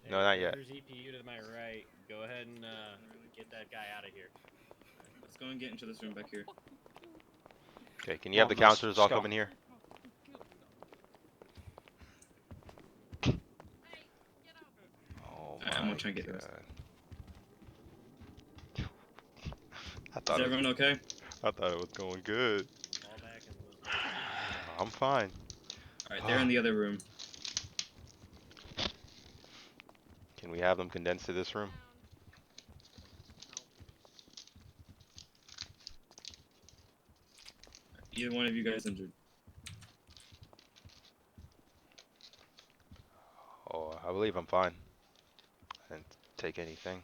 Speaker 11: Hey,
Speaker 5: No, not yet.
Speaker 11: There's EPU to my right. Go ahead and get that guy out of here.
Speaker 10: Let's go and get into this room back here.
Speaker 5: Okay, can you have the counselors all come in here? Oh
Speaker 10: Alright, I'm gonna try and get
Speaker 5: god.
Speaker 10: this.
Speaker 5: I thought
Speaker 10: Is everyone okay?
Speaker 5: I thought it was going good. I'm fine.
Speaker 10: Alright, they're in the other room.
Speaker 5: Can we have them condensed to this room?
Speaker 10: Either one of you guys injured.
Speaker 5: Oh, I believe I'm fine. I didn't take anything.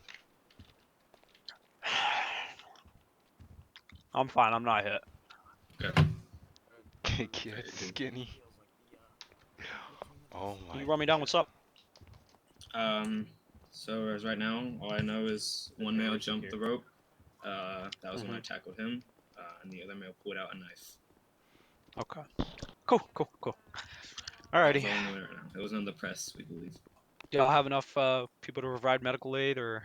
Speaker 12: I'm fine. I'm not hit.
Speaker 5: Get skinny. Oh my.
Speaker 12: Can you run me down? What's up?
Speaker 10: So as right now, all I know is one male jumped the rope. That was when I tackled him, and the other male pulled out a knife.
Speaker 12: Okay. Cool.
Speaker 10: That's
Speaker 12: Alrighty.
Speaker 10: all I know right now. It was on the press, we believe.
Speaker 12: Do y'all have enough people to provide medical aid, or?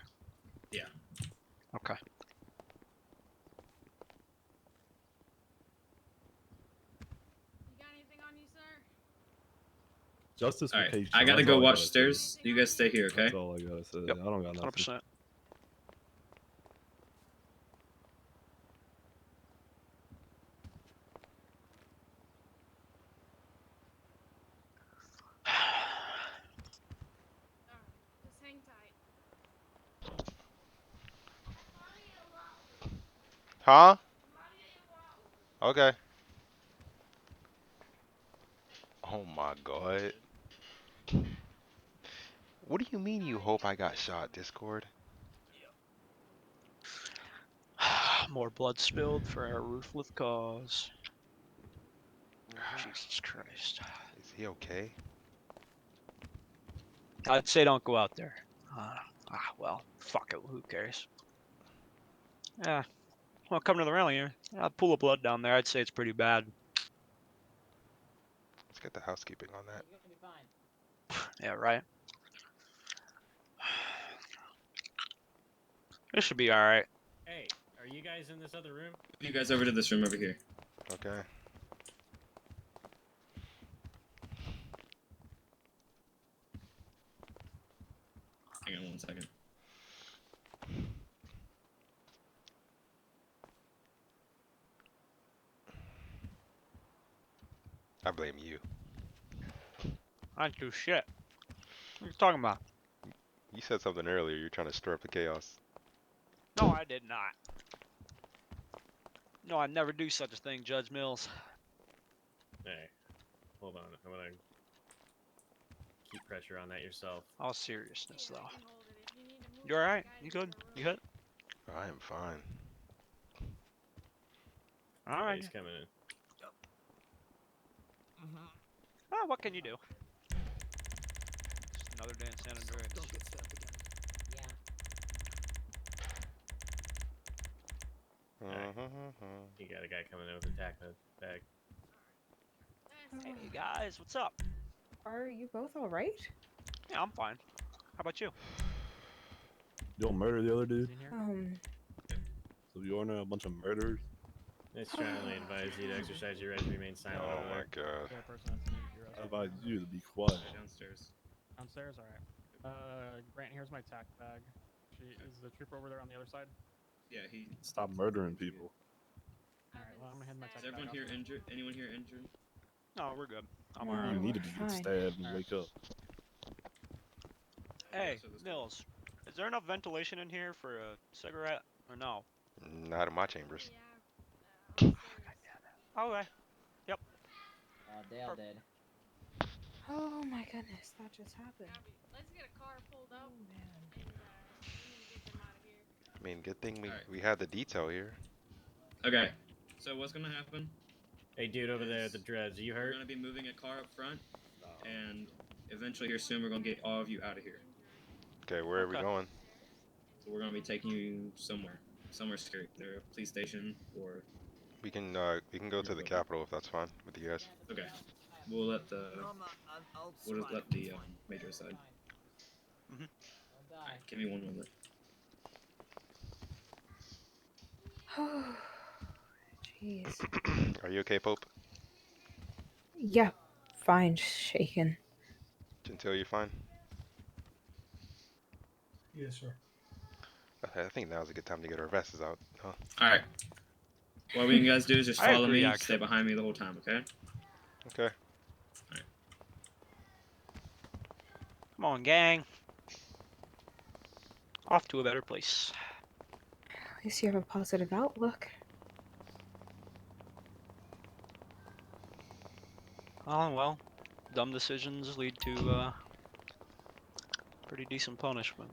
Speaker 10: Yeah.
Speaker 12: Okay.
Speaker 1: You got anything on you, sir?
Speaker 16: Justice for
Speaker 10: Alright,
Speaker 16: Cage.
Speaker 10: I gotta
Speaker 16: That's
Speaker 10: go
Speaker 16: all I
Speaker 10: watch
Speaker 16: gotta say.
Speaker 10: stairs. You guys stay here, okay?
Speaker 16: That's all I gotta say.
Speaker 12: Yep.
Speaker 16: I don't got nothing.
Speaker 12: 100%.
Speaker 1: Just hang tight.
Speaker 5: Huh? Okay. Oh my god. What do you mean you hope I got shot, Discord?
Speaker 12: More blood spilled for our ruthless cause. Jesus Christ.
Speaker 5: Is he okay?
Speaker 12: I'd say don't go out there. Well, fuck it. Who cares? Yeah. Well, come to the rally here. A pool of blood down there. I'd say it's pretty bad.
Speaker 5: Let's get the housekeeping on that.
Speaker 12: Yeah, right. This should be alright.
Speaker 11: Hey, are you guys in this other room?
Speaker 10: You guys over to this room over here.
Speaker 5: Okay.
Speaker 10: Hang on 1 second.
Speaker 5: I blame you.
Speaker 12: I didn't do shit. What are you talking about?
Speaker 5: You said something earlier. You're trying to stir up the chaos.
Speaker 12: No, I did not. No, I'd never do such a thing, Judge Mills.
Speaker 11: Hey, hold on. I'm gonna keep pressure on that yourself.
Speaker 12: All seriousness, though. You alright? You good? You hit?
Speaker 5: I am fine.
Speaker 12: Alright.
Speaker 11: He's coming in.
Speaker 12: Oh, what can you do? Just another day in San Andreas. Don't get stuck again.
Speaker 11: You got a guy coming in with a tack bag.
Speaker 12: Hey guys, what's up?
Speaker 3: Are you both all right?
Speaker 12: Yeah, I'm fine. How about you?
Speaker 16: You don't murder the other dude? So you are a bunch of murderers?
Speaker 11: I strongly advise you to exercise your right to remain silent.
Speaker 5: Oh
Speaker 11: over
Speaker 5: my
Speaker 11: there.
Speaker 5: god.
Speaker 16: I advise you to be quiet.
Speaker 10: Downstairs.
Speaker 17: Downstairs, alright. Grant, here's my tack bag. Is the trooper over there on the other side?
Speaker 10: Yeah, he.
Speaker 16: Stop murdering people.
Speaker 17: Alright, well, I'm gonna hand my tack
Speaker 10: Is everyone
Speaker 17: bag
Speaker 10: here
Speaker 17: off.
Speaker 10: injured? Anyone here injured?
Speaker 12: No, we're good. I'm
Speaker 3: No.
Speaker 12: alright.
Speaker 16: You need to be
Speaker 3: Fine.
Speaker 16: stabbed and wake up.
Speaker 12: Hey, Mills. Is there enough ventilation in here for a cigarette or no?
Speaker 5: Not in my chambers.
Speaker 12: Okay. Yep.
Speaker 7: Dale did.
Speaker 3: Oh my goodness, that just happened.
Speaker 1: Let's get a car pulled up.
Speaker 3: Oh man.
Speaker 1: And we need to get them out of here.
Speaker 5: I mean, good thing we had the detail here.
Speaker 10: Okay. So what's gonna happen?
Speaker 11: Hey, dude over there at the dreads, are you
Speaker 10: We're
Speaker 11: hurt?
Speaker 10: gonna be moving a car up front, and eventually here soon we're gonna get all of you out of here.
Speaker 5: Okay, where are we going?
Speaker 10: So we're gonna be taking you somewhere secure, either a police station or.
Speaker 5: We can go to the Capitol if that's fine with you guys.
Speaker 10: Okay. We'll let the we'll just let the major decide. Alright, give me one moment.
Speaker 3: Oh, jeez.
Speaker 5: Are you okay, Pope?
Speaker 3: Yeah, fine, just shaken.
Speaker 5: Gentile, you fine?
Speaker 4: Yes, sir.
Speaker 5: Okay, I think now's a good time to get our vests out, huh?
Speaker 10: Alright. What we guys do is just
Speaker 12: I
Speaker 10: follow
Speaker 12: agree,
Speaker 10: me,
Speaker 12: actually.
Speaker 10: stay behind me the whole time, okay?
Speaker 5: Okay.
Speaker 12: Come on, gang. Off to a better place.
Speaker 3: At least you have a positive outlook.
Speaker 12: Oh, well, dumb decisions lead to pretty decent punishment.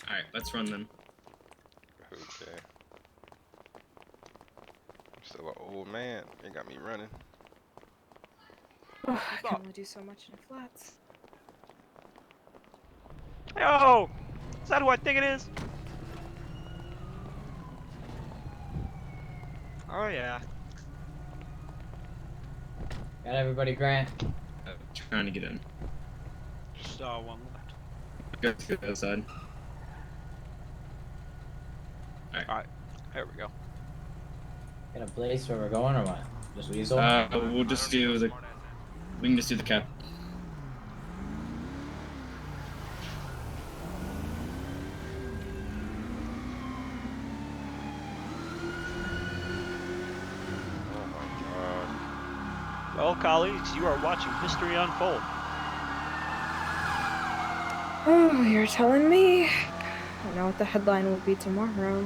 Speaker 10: Alright, let's run then.
Speaker 5: Okay. I'm still an old man. You got me running.
Speaker 3: Oh, I can only do so much in the flats.
Speaker 12: Yo! Is that who I think it is? Oh, yeah.
Speaker 7: Got everybody, Grant?
Speaker 10: Trying to get in.
Speaker 12: Just one left.
Speaker 10: Go to the other side.
Speaker 12: Alright, here we go.
Speaker 7: Got a place where we're going or what? Just Weasel?
Speaker 10: We'll just do the. We can just do the cap.
Speaker 12: Well, colleagues, you are watching history unfold.
Speaker 3: Oh, you're telling me? I know what the headline will be tomorrow.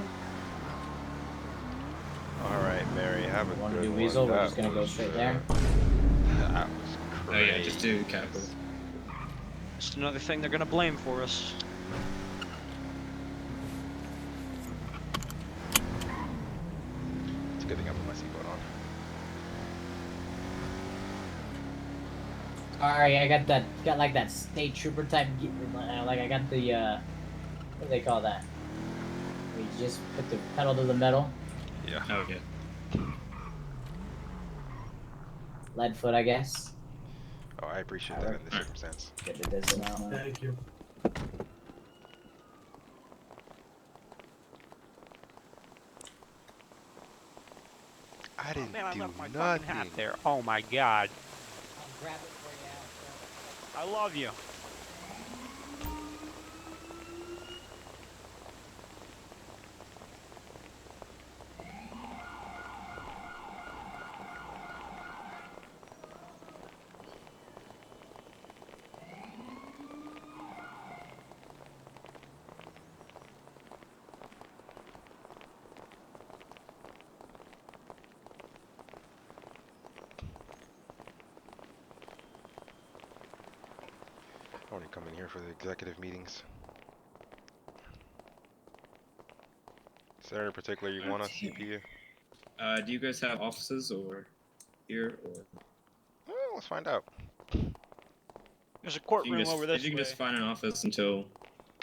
Speaker 5: Alright, Mary, have a
Speaker 7: Wanna
Speaker 5: good
Speaker 7: do
Speaker 5: one.
Speaker 7: Weasel? We're
Speaker 5: That
Speaker 7: just gonna go
Speaker 5: was,
Speaker 7: straight there.
Speaker 5: That was
Speaker 10: Oh
Speaker 5: crazy.
Speaker 10: yeah, just do capital.
Speaker 12: Just another thing they're gonna blame for us.
Speaker 5: It's a good thing I put my seatbelt on.
Speaker 7: Alright, I got like that state trooper type, like I got the, what do they call that? We just put the pedal to the metal.
Speaker 5: Yeah.
Speaker 10: Okay.
Speaker 7: Lead foot, I guess.
Speaker 5: Oh, I appreciate that in this circumstance.
Speaker 7: Get the discount.
Speaker 4: Thank you.
Speaker 5: I didn't
Speaker 12: Man, I
Speaker 5: do
Speaker 12: left my
Speaker 5: nothing.
Speaker 12: fucking hat there. Oh my god.
Speaker 7: I'll grab it for you.
Speaker 12: I love you.
Speaker 5: I only come in here for the executive meetings. Is there in particular you want us CPU?
Speaker 10: Do you guys have offices or here or?
Speaker 5: Well, let's find out.
Speaker 12: There's a
Speaker 10: You
Speaker 12: courtroom
Speaker 10: can just,
Speaker 12: over this
Speaker 10: you can
Speaker 12: way.
Speaker 10: just find an office until.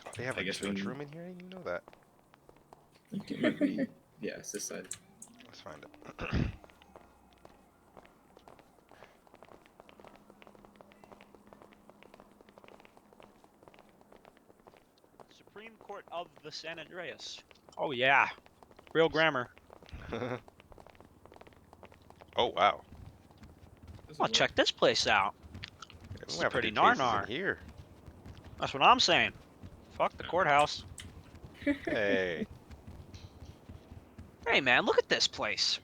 Speaker 5: Oh, they have
Speaker 10: I
Speaker 5: a
Speaker 10: guess we can-
Speaker 5: room in here? I didn't even know that.
Speaker 10: I think it might be. Yeah, it's this side.
Speaker 5: Let's find it.
Speaker 12: Supreme Court of the San Andreas. Oh yeah. Real grammar.
Speaker 5: Oh, wow.
Speaker 12: Oh, check this place out.
Speaker 5: We
Speaker 12: It's
Speaker 5: have
Speaker 12: pretty
Speaker 5: to do cases
Speaker 12: nar-nar.
Speaker 5: in here.
Speaker 12: That's what I'm saying. Fuck the courthouse.
Speaker 5: Hey.
Speaker 12: Hey man, look at this place.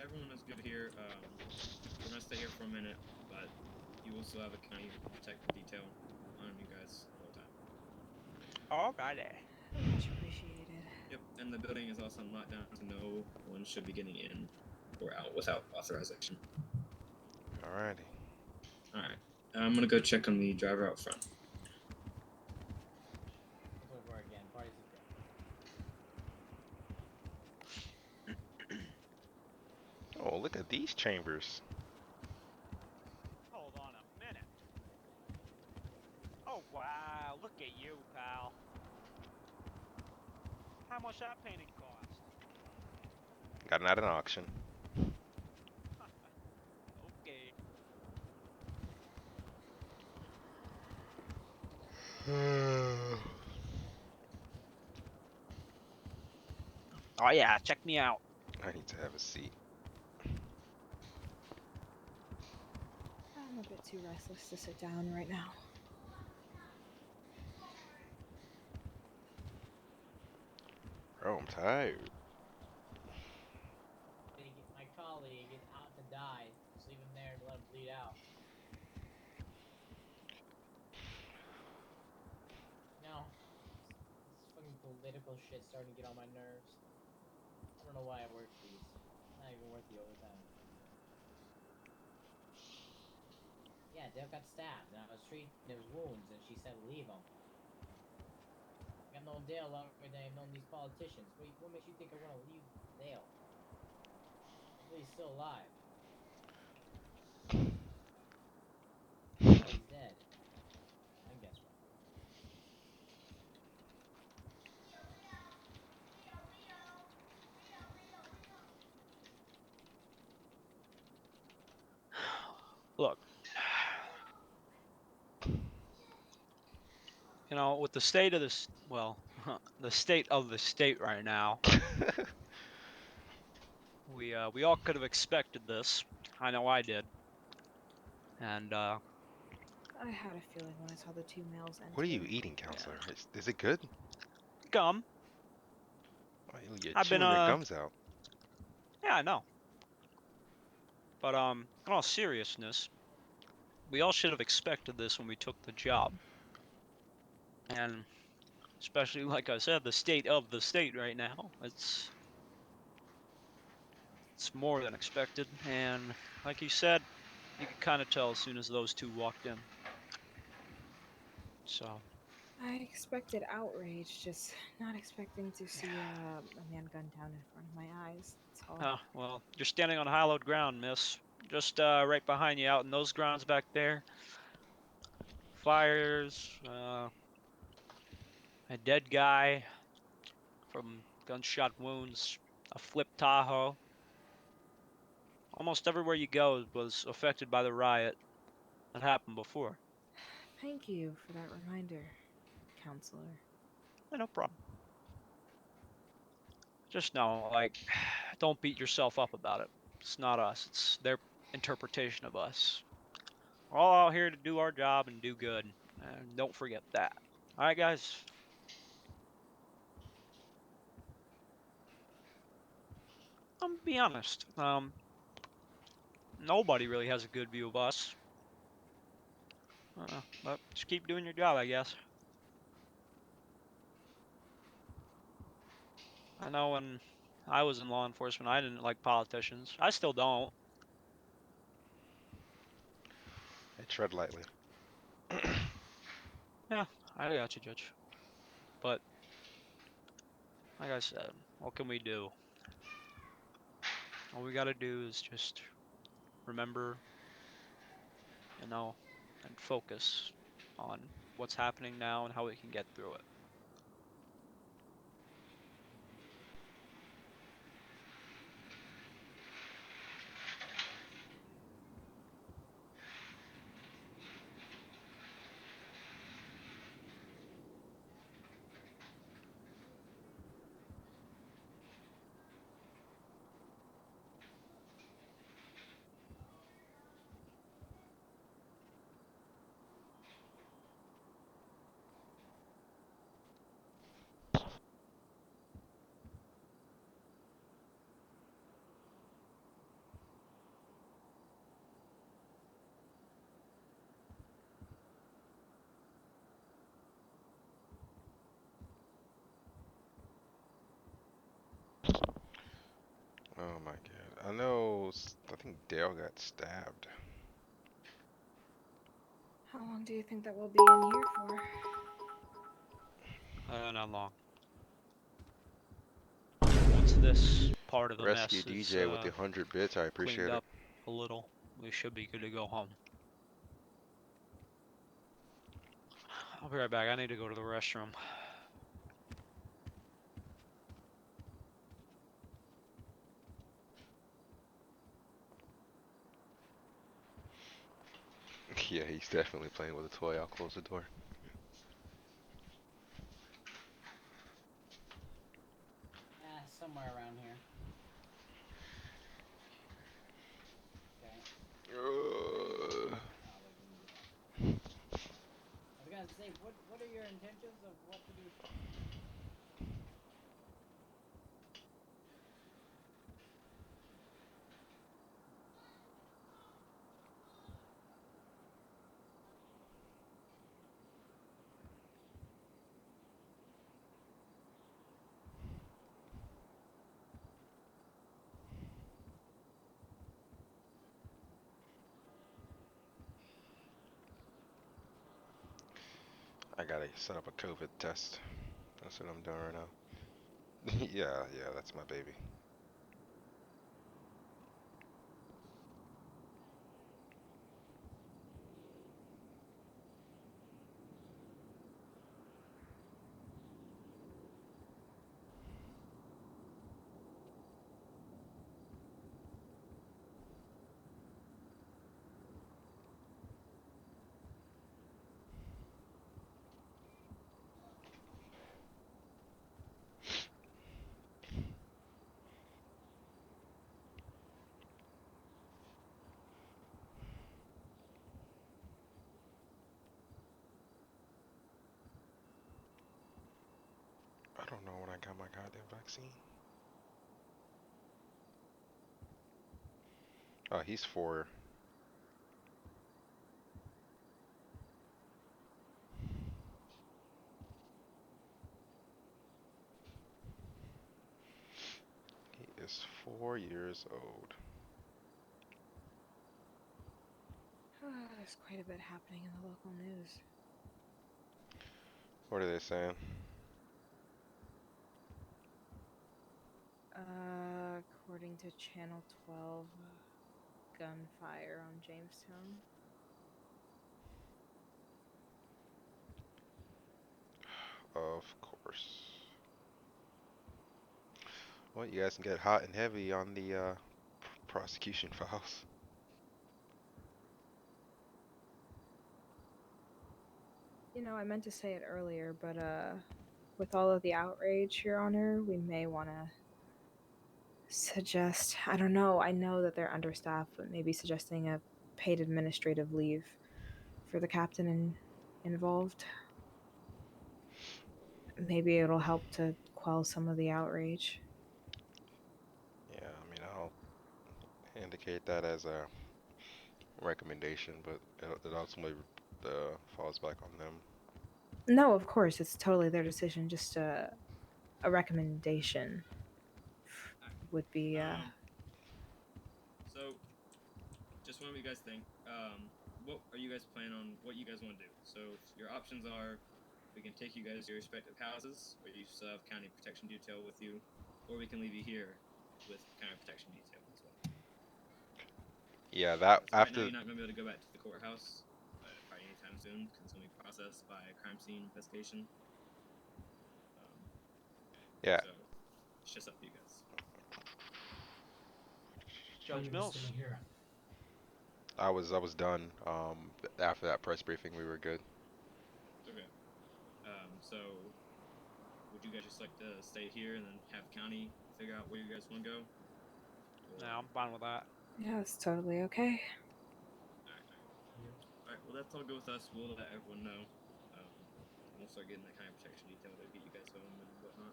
Speaker 10: Everyone is good here. We're gonna stay here for a minute, but You also have a county detective detail on you guys all the time.
Speaker 12: Alrighty.
Speaker 3: Much appreciated.
Speaker 10: Yep, and the building is also locked down, so no one should be getting in or out without authorization.
Speaker 5: Alrighty.
Speaker 10: Alright, I'm gonna go check on the driver out front.
Speaker 7: What's over again? Party secret.
Speaker 5: Oh, look at these chambers.
Speaker 12: Hold on a minute. Oh wow, look at you, pal. How much that painting cost?
Speaker 5: Got it at an auction.
Speaker 12: Okay. Oh yeah, check me out.
Speaker 5: I need to have a seat.
Speaker 3: I'm a bit too restless to sit down right now.
Speaker 5: Bro, I'm tired.
Speaker 7: My colleague is out to die. Just leave him there and let him bleed out. No. This fucking political shit's starting to get on my nerves. I don't know why I work these. Not even worth the overtime. Yeah, Dale got stabbed, and I was treating his wounds, and she said leave him. I've known Dale longer than I've known these politicians. What makes you think I want to leave Dale? Hopefully he's still alive. Oh, he's dead. I guess what?
Speaker 12: Look. You know, with the state of this, well, the state of the state right now, we all could have expected this. I know I did. And
Speaker 3: I had a feeling when I saw the two males enter.
Speaker 5: What are you eating, counselor? Is it good?
Speaker 12: Gum.
Speaker 5: Oh, you're
Speaker 12: I've been
Speaker 5: chewing your gums out.
Speaker 12: Yeah, I know. But in all seriousness, we all should have expected this when we took the job. And especially, like I said, the state of the state right now, it's more than expected. And like you said, you could kind of tell as soon as those two walked in. So
Speaker 3: I expected outrage, just not expecting to see a man gunned down in front of my eyes. That's all.
Speaker 12: oh, well, you're standing on hallowed ground, miss. Just right behind you out in those grounds back there. Fires, a dead guy from gunshot wounds, a flip Tahoe. Almost everywhere you go was affected by the riot that happened before.
Speaker 3: Thank you for that reminder, counselor.
Speaker 12: Yeah, no problem. Just know, like, don't beat yourself up about it. It's not us. It's their interpretation of us. We're all out here to do our job and do good. And don't forget that. All right, guys. I'm be honest. Nobody really has a good view of us. But just keep doing your job, I guess. I know when I was in law enforcement, I didn't like politicians. I still don't.
Speaker 5: I tread lightly.
Speaker 12: Yeah, I got you, Judge. But, like I said, what can we do? All we gotta do is just remember, you know, and focus on what's happening now and how we can get through it.
Speaker 5: Oh my god. I know. I think Dale got stabbed.
Speaker 3: How long do you think that we'll be in here for?
Speaker 12: Not long. Once this part of the
Speaker 5: Rescue
Speaker 12: mess is
Speaker 5: DJ with the 100 bits. I
Speaker 12: cleaned
Speaker 5: appreciate it.
Speaker 12: up a little, we should be good to go home. I'll be right back. I need to go to the restroom.
Speaker 5: Yeah, he's definitely playing with a toy. I'll close the door.
Speaker 7: Somewhere around here. Okay. I was gonna say, what are your intentions of what to do?
Speaker 5: I gotta set up a COVID test. That's what I'm doing right now. Yeah, that's my baby. I don't know when I got my goddamn vaccine. Oh, he's 4. He is 4 years old.
Speaker 3: There's quite a bit happening in the local news.
Speaker 5: What are they saying?
Speaker 3: According to Channel 12, gunfire on Jamestown.
Speaker 5: Of course. Well, you guys can get hot and heavy on the prosecution files.
Speaker 3: You know, I meant to say it earlier, but with all of the outrage, Your Honor, we may want to suggest, I don't know, I know that they're understaffed, but maybe suggesting a paid administrative leave for the captain involved. Maybe it'll help to quell some of the outrage.
Speaker 5: Yeah, I mean, I'll indicate that as a recommendation, but it ultimately falls back on them.
Speaker 3: No, of course, it's totally their decision. Just a recommendation would be.
Speaker 10: So, just what do you guys think? What are you guys planning on? What you guys want to do? So, your options are: we can take you guys to your respective houses, where you still have county protection detail with you, or we can leave you here with county protection detail as well.
Speaker 5: Yeah, that
Speaker 10: So right now
Speaker 5: after.
Speaker 10: you're not going to be able to go back to the courthouse probably anytime soon because it's going to be processed by a crime scene investigation.
Speaker 5: Yeah.
Speaker 10: So it's just up to you guys.
Speaker 12: Judge Mills.
Speaker 4: Here.
Speaker 5: I was done. After that press briefing, we were good.
Speaker 10: Okay. So would you guys just like to stay here and then have county figure out where you guys want to go?
Speaker 12: No, I'm fine with that.
Speaker 3: Yeah, it's totally okay.
Speaker 10: Alright, well that's all good with us. We'll let everyone know. We'll start getting that kind of protection detail to get you guys home and whatnot.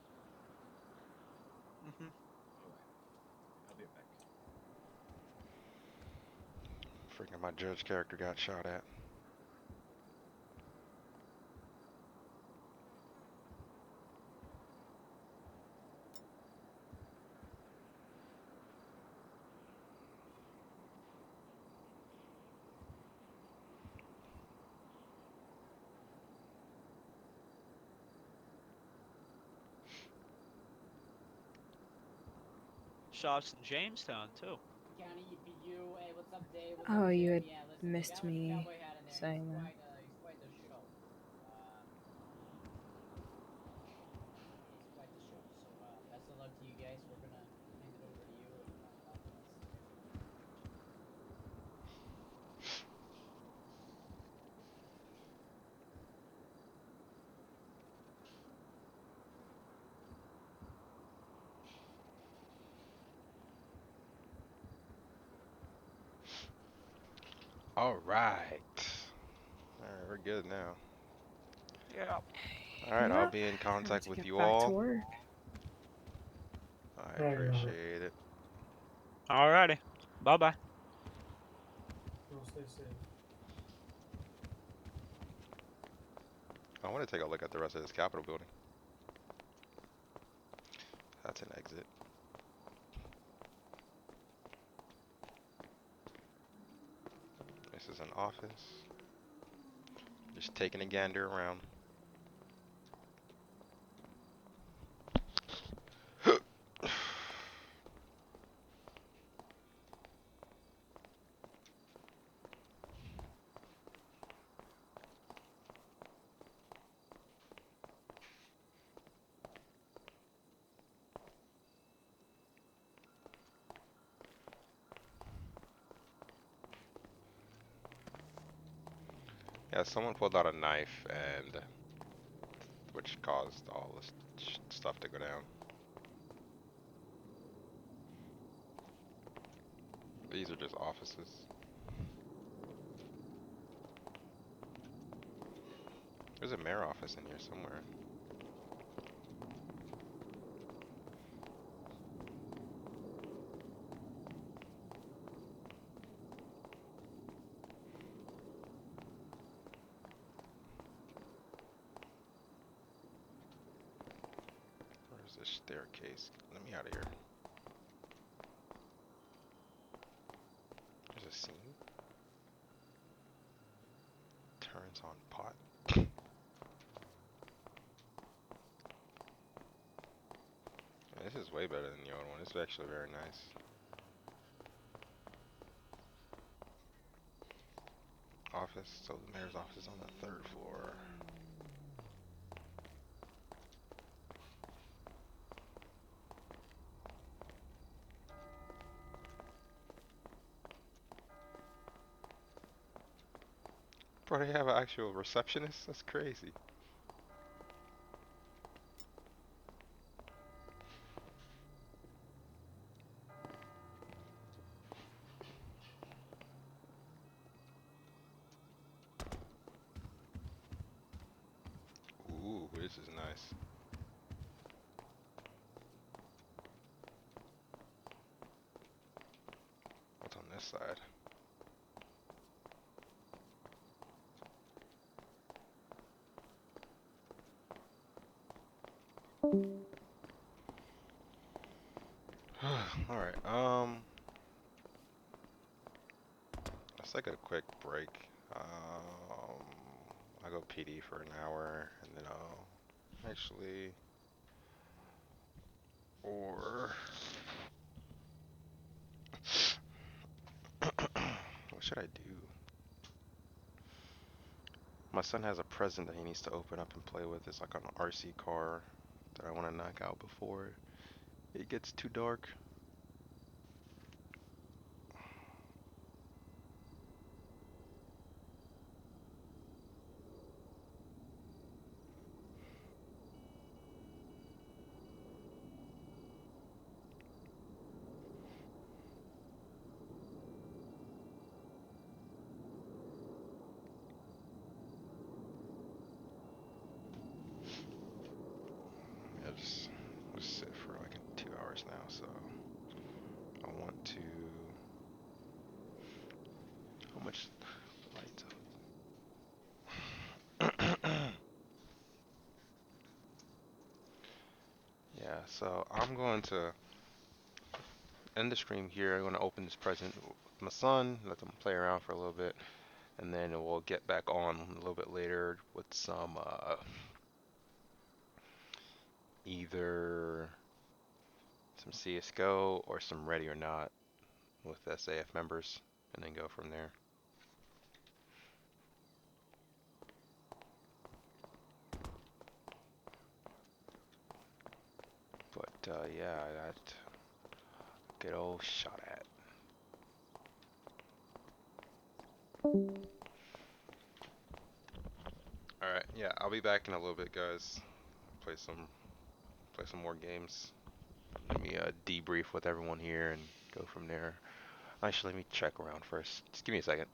Speaker 10: Alright. I'll be right back.
Speaker 5: Freaking my judge character got shot at.
Speaker 12: shops in Jamestown too.
Speaker 7: County EPU, hey, what's up, Dave? What's
Speaker 3: Oh,
Speaker 7: up,
Speaker 3: you
Speaker 7: Jim?
Speaker 3: had
Speaker 7: Yeah, listen, the
Speaker 3: missed
Speaker 7: guy with the
Speaker 3: me
Speaker 7: cowboy hat in there,
Speaker 3: saying that.
Speaker 7: he's quite the show. He's quite the show. So, best of luck to you guys. We're gonna hand it over to you, and God bless.
Speaker 5: All right. All right, we're good now.
Speaker 12: Yeah.
Speaker 5: All right, I'll
Speaker 3: Yep.
Speaker 5: be in
Speaker 3: Time
Speaker 5: contact
Speaker 3: to
Speaker 5: with
Speaker 3: get
Speaker 5: you
Speaker 3: back to
Speaker 5: all.
Speaker 3: work.
Speaker 5: I
Speaker 4: All right,
Speaker 5: appreciate it.
Speaker 12: Alrighty. Bye bye.
Speaker 4: Well, stay safe.
Speaker 5: I want to take a look at the rest of this Capitol building. That's an exit. This is an office. Just taking a gander around. Yeah, someone pulled out a knife and which caused all this stuff to go down. These are just offices. There's a mayor office in here somewhere. Where's this staircase? Let me out of here. There's a scene. Turns on pot. This is way better than the old one. This is actually very nice. Office. So the mayor's office is on the 3rd floor. Bro, they have an actual receptionist? That's crazy. Ooh, this is nice. What's on this side? Alright, let's take a quick break. I'll go PD for an hour, and then I'll actually, or what should I do? My son has a present that he needs to open up and play with. It's like an RC car that I want to knock out before it gets too dark. Yeah, just sit for like 2 hours now, so I want to. How much lights up? Yeah, so I'm going to end the stream here. I'm going to open this present with my son, let them play around for a little bit, and then we'll get back on a little bit later with some either some CSGO or some Ready or Not with SAF members, and then go from there. But yeah, I got a good old shot at. Alright, yeah, I'll be back in a little bit, guys. Play some more games. Let me debrief with everyone here and go from there. Actually, let me check around first. Just give me a second.